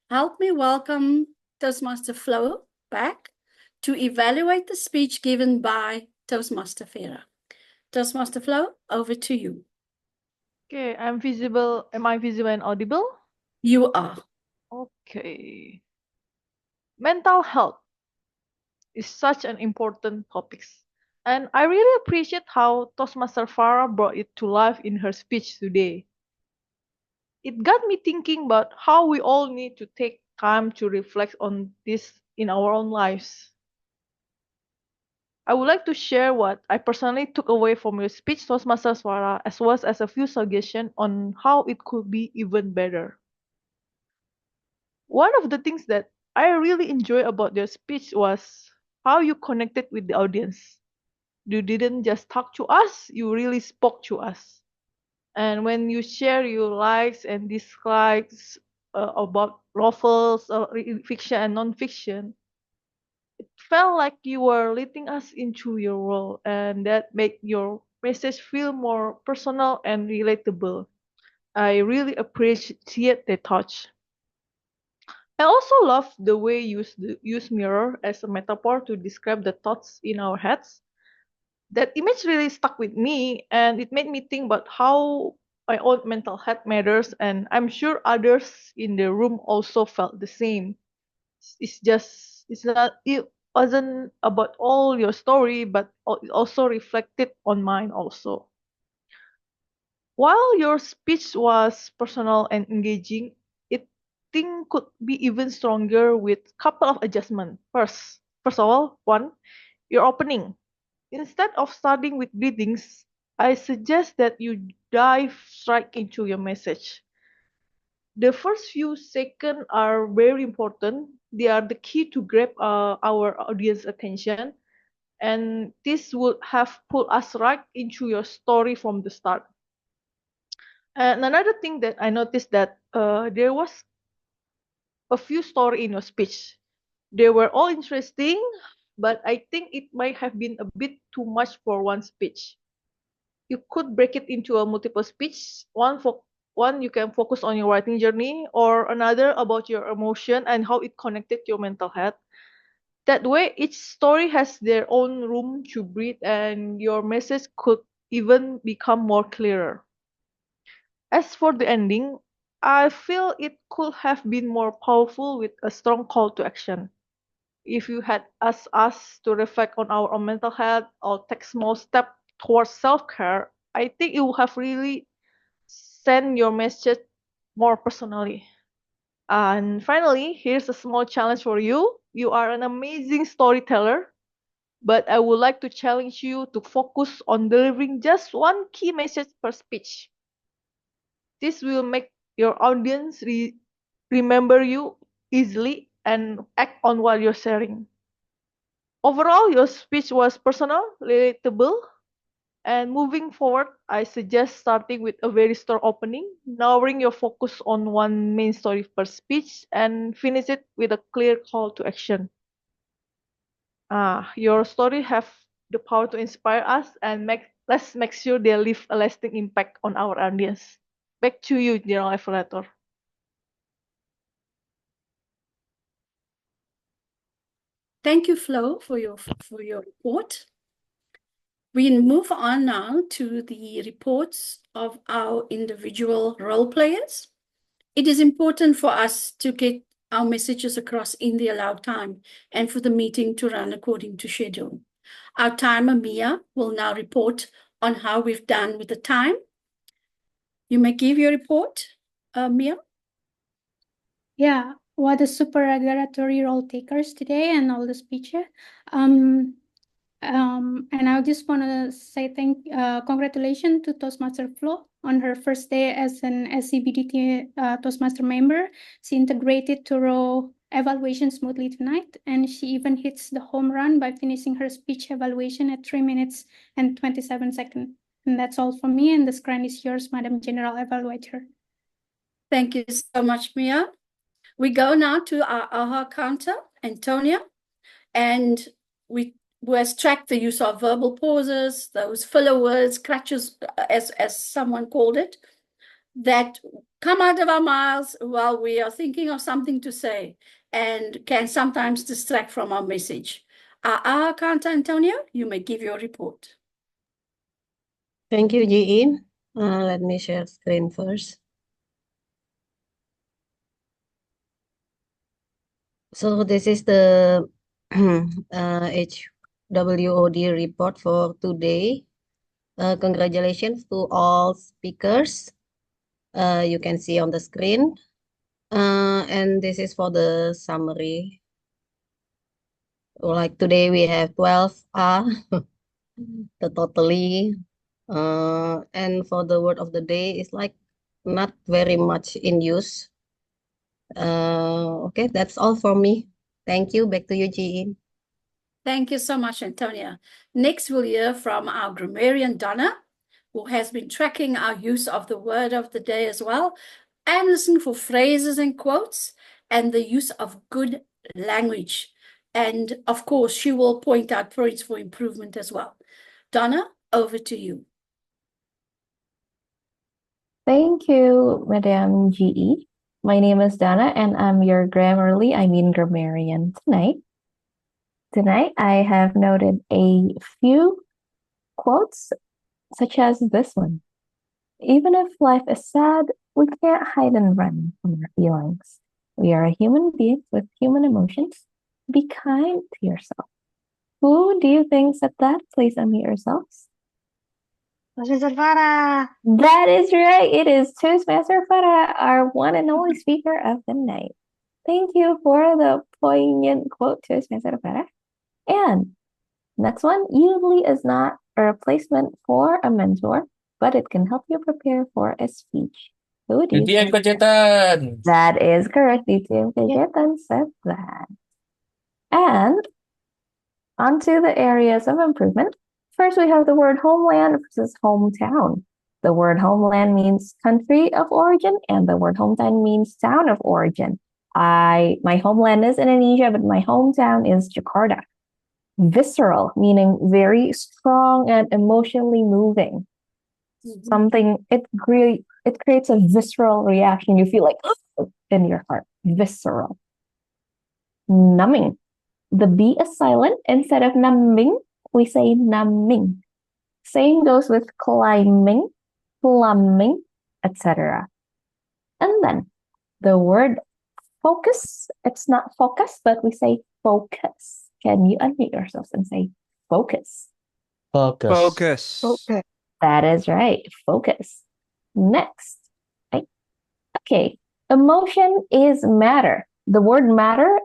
Help me welcome Toastmaster Flo back to evaluate the speech given by Toastmaster Farah. Toastmaster Flo, over to you.
Okay, I'm visible. Am I visible and audible?
You are.
Okay. Mental health is such an important topic. And I really appreciate how Toastmaster Farah brought it to life in her speech today. It got me thinking about how we all need to take time to reflect on this in our own lives. I would like to share what I personally took away from your speech, Toastmaster Farah, as well as a few suggestions on how it could be even better. One of the things that I really enjoyed about your speech was how you connected with the audience. You didn't just talk to us, you really spoke to us. And when you share your likes and dislikes about novels, fiction and non-fiction, it felt like you were leading us into your world, and that made your message feel more personal and relatable. I really appreciate the touch. I also love the way you use mirror as a metaphor to describe the thoughts in our heads. That image really stuck with me, and it made me think about how my own mental health matters, and I'm sure others in the room also felt the same. It wasn't about all your story, but it also reflected on mine also. While your speech was personal and engaging, it think could be even stronger with couple of adjustments. First of all, one, your opening. Instead of starting with greetings, I suggest that you dive straight into your message. The first few seconds are very important. They are the key to grab our audience attention, and this would have put us right into your story from the start. And another thing that I noticed that there was a few story in your speech. They were all interesting, but I think it might have been a bit too much for one speech. You could break it into a multiple speech. One you can focus on your writing journey, or another about your emotion and how it connected to your mental health. That way, each story has their own room to breathe, and your message could even become more clearer. As for the ending, I feel it could have been more powerful with a strong call to action. If you had asked us to reflect on our own mental health or take small step towards self-care, I think it would have really sent your message more personally. And finally, here's a small challenge for you. You are an amazing storyteller, but I would like to challenge you to focus on delivering just one key message per speech. This will make your audience remember you easily and act on what you're sharing. Overall, your speech was personal, relatable, and moving forward, I suggest starting with a very strong opening, narrowing your focus on one main story per speech, and finish it with a clear call to action. Your story have the power to inspire us, and let's make sure they leave a lasting impact on our audience. Back to you, General Evaluator.
Thank you, Flo, for your report. We move on now to the reports of our individual role players. It is important for us to get our messages across in the allowed time and for the meeting to run according to schedule. Our timer, Mia, will now report on how we've done with the time. You may give your report, Mia.
Yeah, what a super regulatory role takers today and all the speeches. And I just want to say congratulations to Toastmaster Flo on her first day as an SCBD Toastmaster member. She integrated thorough evaluation smoothly tonight, and she even hits the home run by finishing her speech evaluation at 3 minutes and 27 seconds. And that's all from me, and the screen is yours, Madam General Evaluator.
Thank you so much, Mia. We go now to our AHA counter, Antonia, and we has tracked the use of verbal pauses, those filler words, crutches, as someone called it, that come out of our mouths while we are thinking of something to say and can sometimes distract from our message. Our AHA counter, Antonia, you may give your report.
Thank you, Ji. Let me share screen first. So this is the HWOD report for today. Congratulations to all speakers. You can see on the screen. And this is for the summary. Like today we have 12 the totally. And for the word of the day, it's like not very much in use. Okay, that's all for me. Thank you. Back to you, Ji.
Thank you so much, Antonia. Next, we'll hear from our grammarian, Donna, who has been tracking our use of the word of the day as well, and listen for phrases and quotes and the use of good language. And of course, she will point out points for improvement as well. Donna, over to you.
Thank you, Madam GE. My name is Dana, and I'm your grammarian tonight. Tonight, I have noted a few quotes, such as this one. Even if life is sad, we can't hide and run from our feelings. We are human beings with human emotions. Be kind to yourself. Who do you think said that? Please unmute yourselves.
Toastmaster Farah.
That is right. It is Toastmaster Farah, our one and only speaker of the night. Thank you for the poignant quote, Toastmaster Farah. And next one, Yoodli is not a replacement for a mentor, but it can help you prepare for a speech. Who do you
DTM
think?
Cajetan.
That is correct. DTM Cajetan said that. And onto the areas of improvement. First, we have the word homeland versus hometown. The word homeland means country of origin, and the word hometown means town of origin. My homeland is Indonesia, but my hometown is Jakarta. Visceral, meaning very strong and emotionally moving. Something, it creates a visceral reaction. You feel like in your heart. Visceral. Numbing. The B is silent. Instead of numbing, we say numbing. Same goes with climbing, plumbing, etc. And then the word focus, it's not focus, but we say focus. Can you unmute yourselves and say focus?
Focus.
Okay.
That is right, focus. Next. Okay, emotion is matter. The word matter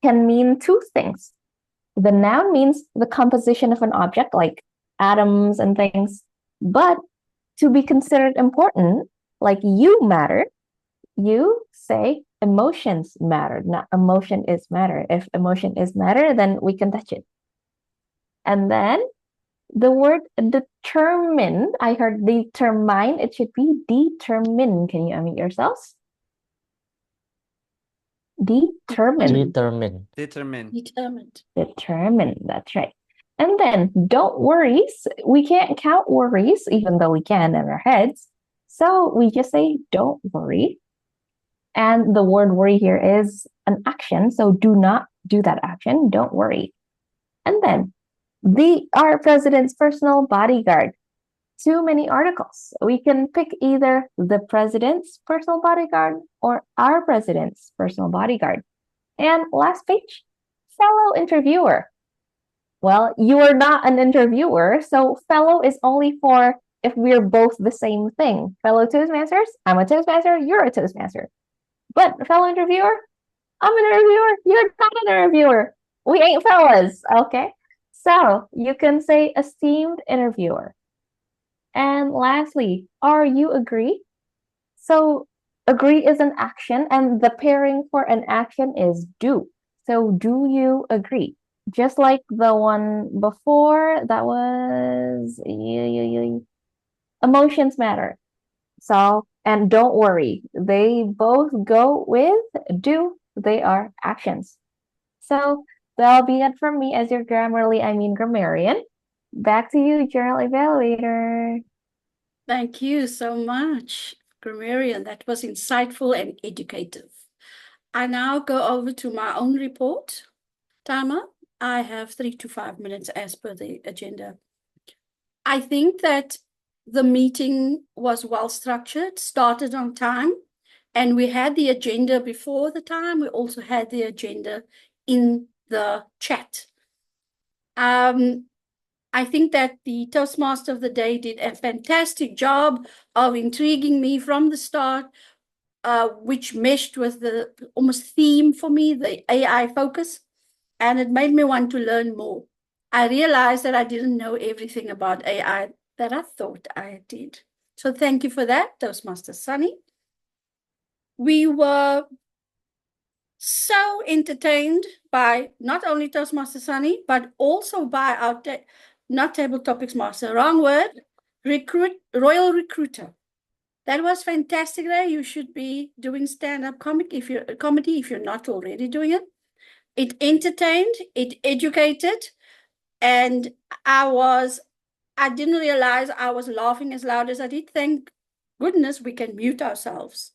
can mean two things. The noun means the composition of an object, like atoms and things. But to be considered important, like you matter, you say emotions matter, not emotion is matter. If emotion is matter, then we can touch it. And then the word determine, I heard determine, it should be determine. Can you unmute yourselves? Determine. Determine, that's right. And then don't worries. We can't count worries, even though we can in our heads. So we just say don't worry. And the word worry here is an action. So do not do that action. Don't worry. And then our president's personal bodyguard. Too many articles. We can pick either the president's personal bodyguard or our president's personal bodyguard. And last page, fellow interviewer. Well, you are not an interviewer, so fellow is only for if we're both the same thing. Fellow Toastmasters, I'm a Toastmaster, you're a Toastmaster. But fellow interviewer, I'm an interviewer, you're not an interviewer. We ain't fellas, okay? So you can say esteemed interviewer. And lastly, are you agree? So agree is an action, and the pairing for an action is do. So do you agree? Just like the one before, that was emotions matter. So, and don't worry, they both go with do. They are actions. So that'll be it from me as your grammarian. Back to you, journal evaluator.
Thank you so much, grammarian. That was insightful and educative. I now go over to my own report. Timer, I have 3 to 5 minutes as per the agenda. I think that the meeting was well structured, started on time, and we had the agenda before the time. We also had the agenda in the chat. I think that the Toastmaster of the day did a fantastic job of intriguing me from the start, which meshed with the almost theme for me, the AI focus, and it made me want to learn more. I realized that I didn't know everything about AI that I thought I did. So thank you for that, Toastmaster Sunny. We were so entertained by not only Toastmaster Sunny, but also by our not table topics master, wrong word, royal recruiter. That was fantastic. You should be doing stand-up comedy if you're not already doing it. It entertained, it educated, and I didn't realize I was laughing as loud as I did. Thank goodness, we can mute ourselves.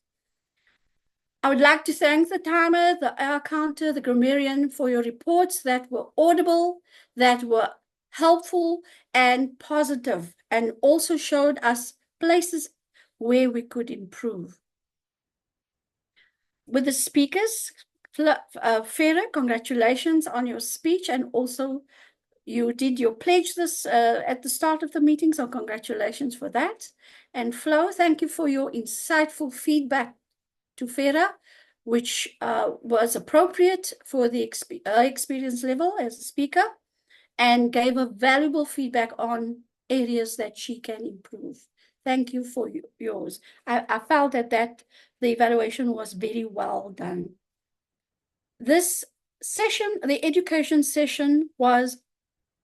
I would like to thank the timer, the hour counter, the grammarian for your reports that were audible, that were helpful and positive, and also showed us places where we could improve. With the speakers, Farah, congratulations on your speech, and also you did your pledge this at the start of the meeting, so congratulations for that. And Flo, thank you for your insightful feedback to Farah, which was appropriate for the experience level as a speaker, and gave her valuable feedback on areas that she can improve. Thank you for yours. I felt that the evaluation was very well done. This session, the education session, was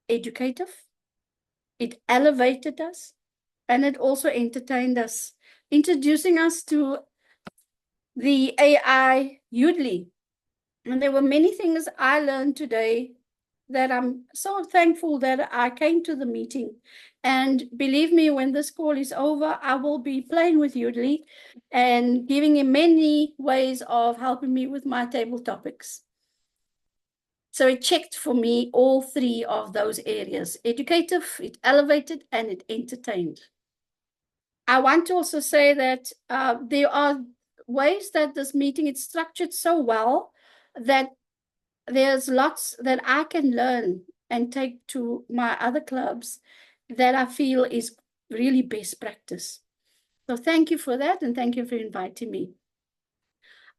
educative. It elevated us, and it also entertained us, introducing us to the AI Yoodli. And there were many things I learned today that I'm so thankful that I came to the meeting. And believe me, when this call is over, I will be playing with Yoodli and giving him many ways of helping me with my table topics. So it checked for me all three of those areas: educative, it elevated, and it entertained. I want to also say that there are ways that this meeting is structured so well that there's lots that I can learn and take to my other clubs that I feel is really best practice. So thank you for that, and thank you for inviting me.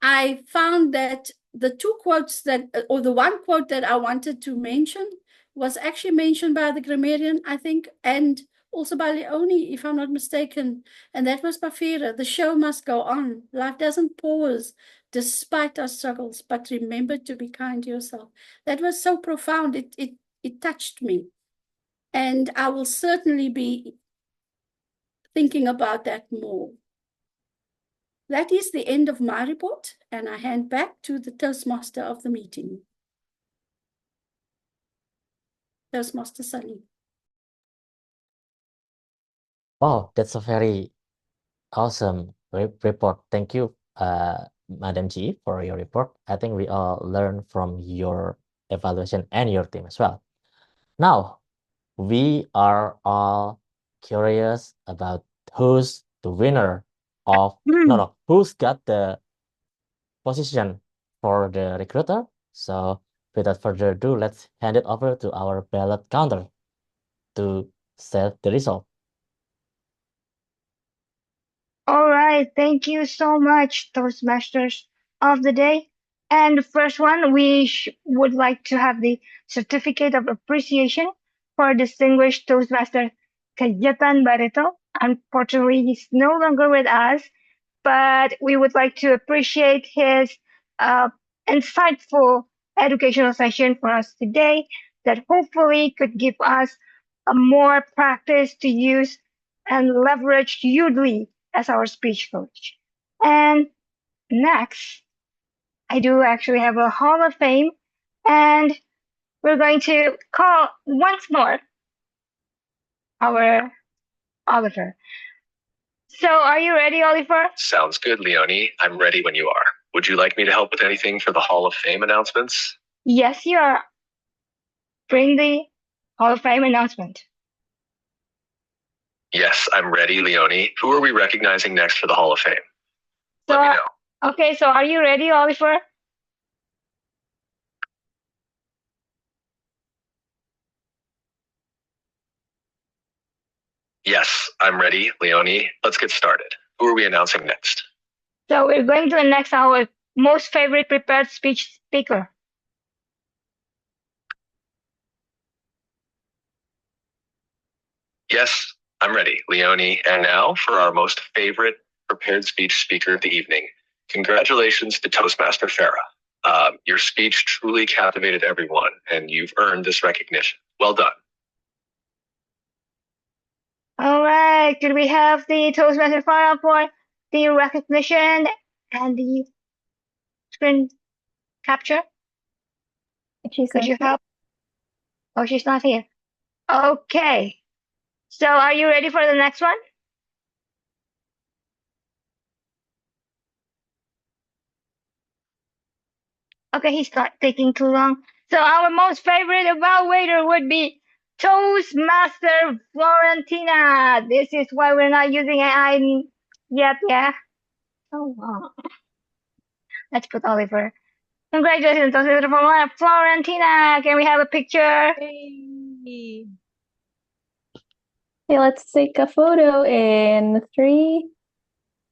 I found that the two quotes that, or the one quote that I wanted to mention was actually mentioned by the grammarian, I think, and also by Leonie, if I'm not mistaken, and that was by Farah: the show must go on. Life doesn't pause despite our struggles, but remember to be kind to yourself. That was so profound. It touched me. And I will certainly be thinking about that more. That is the end of my report, and I hand back to the Toastmaster of the meeting. Toastmaster Sunny.
Oh, that's a very awesome report. Thank you, Madam G, for your report. I think we all learn from your evaluation and your team as well. Now, we are all curious about who's the winner of, who's got the position for the recruiter. So without further ado, let's hand it over to our ballot counter to set the result.
All right, thank you so much, Toastmasters of the day. And the first one, we would like to have the certificate of appreciation for distinguished Toastmaster Cajetan Barreto. Unfortunately, he's no longer with us, but we would like to appreciate his insightful educational session for us today that hopefully could give us a more practice to use and leverage Yoodli as our speech coach. And next, I do actually have a Hall of Fame, and we're going to call once more our Oliver. So are you ready, Oliver?
Sounds good, Leonie. I'm ready when you are. Would you like me to help with anything for the Hall of Fame announcements?
Yes, you are. Bring the Hall of Fame announcement.
Yes, I'm ready, Leonie. Who are we recognizing next for the Hall of Fame? Let me know.
Okay, so are you ready, Oliver?
Yes, I'm ready, Leonie. Let's get started. Who are we announcing next?
So we're going to announce our most favorite prepared speech speaker.
Yes, I'm ready, Leonie. And now for our most favorite prepared speech speaker of the evening. Congratulations to Toastmaster Farah. Your speech truly captivated everyone, and you've earned this recognition. Well done.
All right, could we have the Toastmaster Farah for the recognition and the screen capture? Could you help? Oh, she's not here. Okay. So are you ready for the next one? Okay, he's not taking too long. So our most favorite evaluator would be Toastmaster Florentina. This is why we're not using AI yet, yeah? Oh, wow. Let's put Oliver. Congratulations, Toastmaster Florentina. Can we have a picture?
Hey.
Okay, let's take a photo in 3,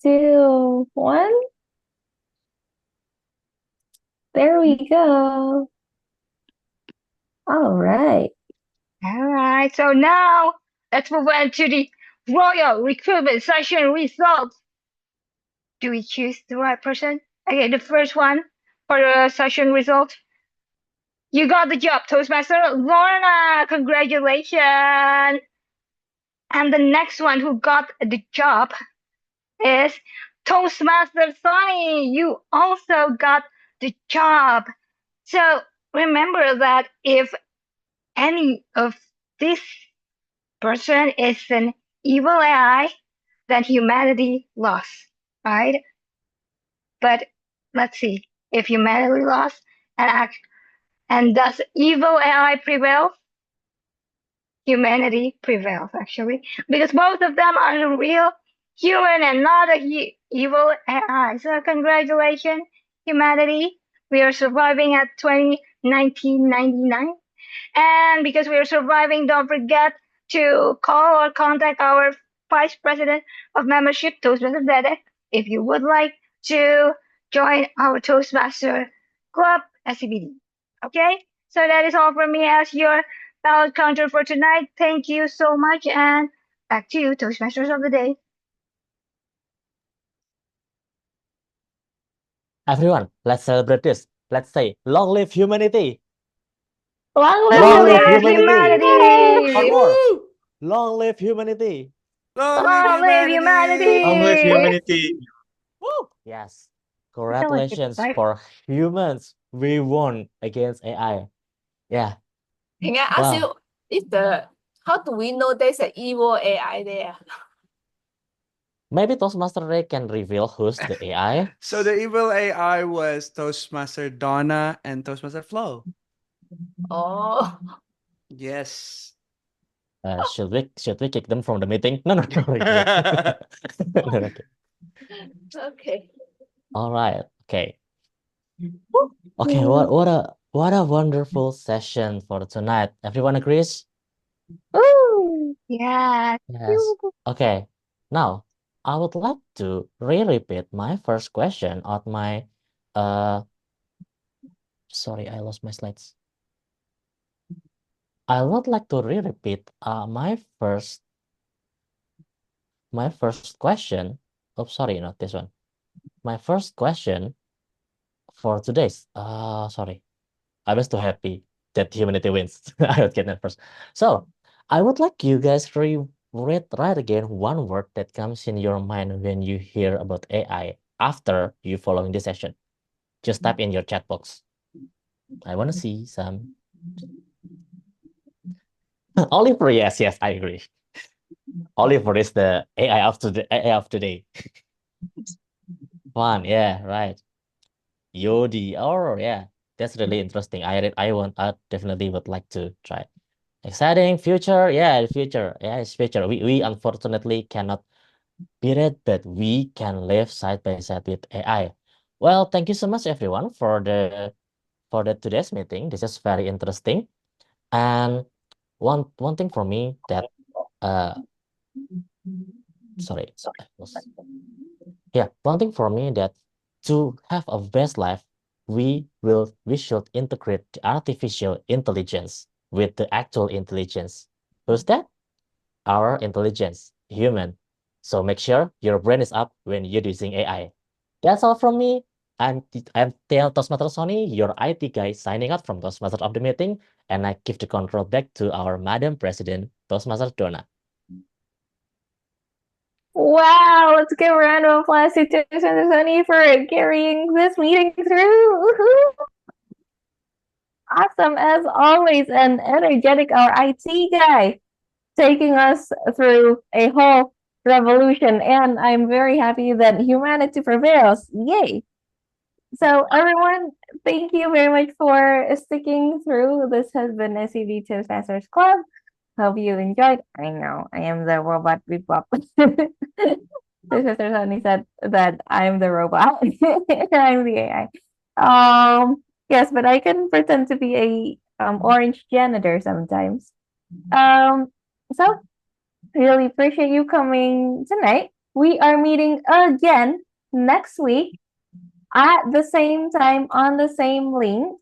2, 1. There we go. All right.
All right, so now let's move on to the Royal Recruitment Session results. Do we choose the right person? Okay, the first one for the session result. You got the job, Toastmaster Lorna. Congratulations. And the next one who got the job is Toastmaster Sonny. You also got the job. So remember that if any of this person is an evil AI, then humanity lost, right? But let's see if humanity lost and does evil AI prevail? Humanity prevails actually, because both of them are the real human and not a evil AI. So congratulations, humanity. We are surviving at 1999. And because we are surviving, don't forget to call or contact our Vice President of Membership, Toastmaster Dedek, if you would like to join our Toastmaster Club, SCBD. Okay? So that is all from me as your ballot counter for tonight. Thank you so much, and back to you, Toastmasters of the Day.
Everyone, let's celebrate this. Let's say, long live humanity!
Long
Long live
live
humanity!
humanity!
One more. Long live humanity!
Long
Long live humanity!
Long live humanity!
Woo! Yes.
I feel like it's
Congratulations
like
for humans. We won against AI. Yeah.
Can I ask
Wow.
you how do we know there's an evil AI there?
Maybe Toastmaster Ray can reveal who's the AI.
So the evil AI was Toastmaster Donna and Toastmaster Flo.
Oh.
Yes.
Should we kick them from the meeting? No. No, okay.
Okay.
All right. Okay. Okay. What a wonderful session for tonight. Everyone agrees?
Ooh.
Yeah.
Yes. Okay. Now, I would like to re-repeat my first question on my sorry, I lost my slides. I would like to re-repeat my first question. Oh, sorry, not this one. My first question for today's sorry. I was too happy that humanity wins. I would get that first. So I would like you guys to write again one word that comes in your mind when you hear about AI after you following this session. Just type in your chat box. I want to see some. Oliver, yes, I agree. Oliver is the AI of today. Fun, yeah, right. Yoodli, oh yeah, that's really interesting. I definitely would like to try. Exciting future, yeah, the future, yeah, it's future. We unfortunately cannot beat it, but we can live side by side with AI. Well, thank you so much everyone for the today's meeting. This is very interesting. And one thing for me that sorry, one thing for me that to have a best life, we should integrate the artificial intelligence with the actual intelligence. Who's that? Our intelligence, human. So make sure your brain is up when you're using AI. That's all from me. I'm Theo Toastmaster Sony, your IT guy, signing out from Toastmaster of the meeting, and I give the control back to our Madam President, Toastmaster Donna.
Wow, let's give a round of applause to Toastmaster Sonny for carrying this meeting through. Woohoo! Awesome as always, and energetic, our IT guy, taking us through a whole revolution. And I'm very happy that humanity prevails. Yay! So everyone, thank you very much for sticking through. This has been SCBD Toastmasters Club. Hope you enjoyed. I know I am the robot beep bop. Toastmaster Sunny said that I'm the robot. I'm the AI. Yes, but I can pretend to be a orange janitor sometimes. So really appreciate you coming tonight. We are meeting again next week at the same time on the same link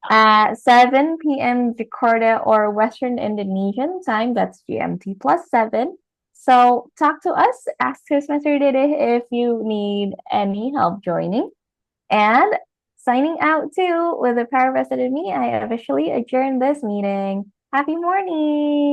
at 7 p.m. Jakarta or Western Indonesian time. That's GMT plus 7. So talk to us, ask Toastmaster Dede if you need any help joining. And signing out too with the power vested in me, I officially adjourn this meeting. Happy morning.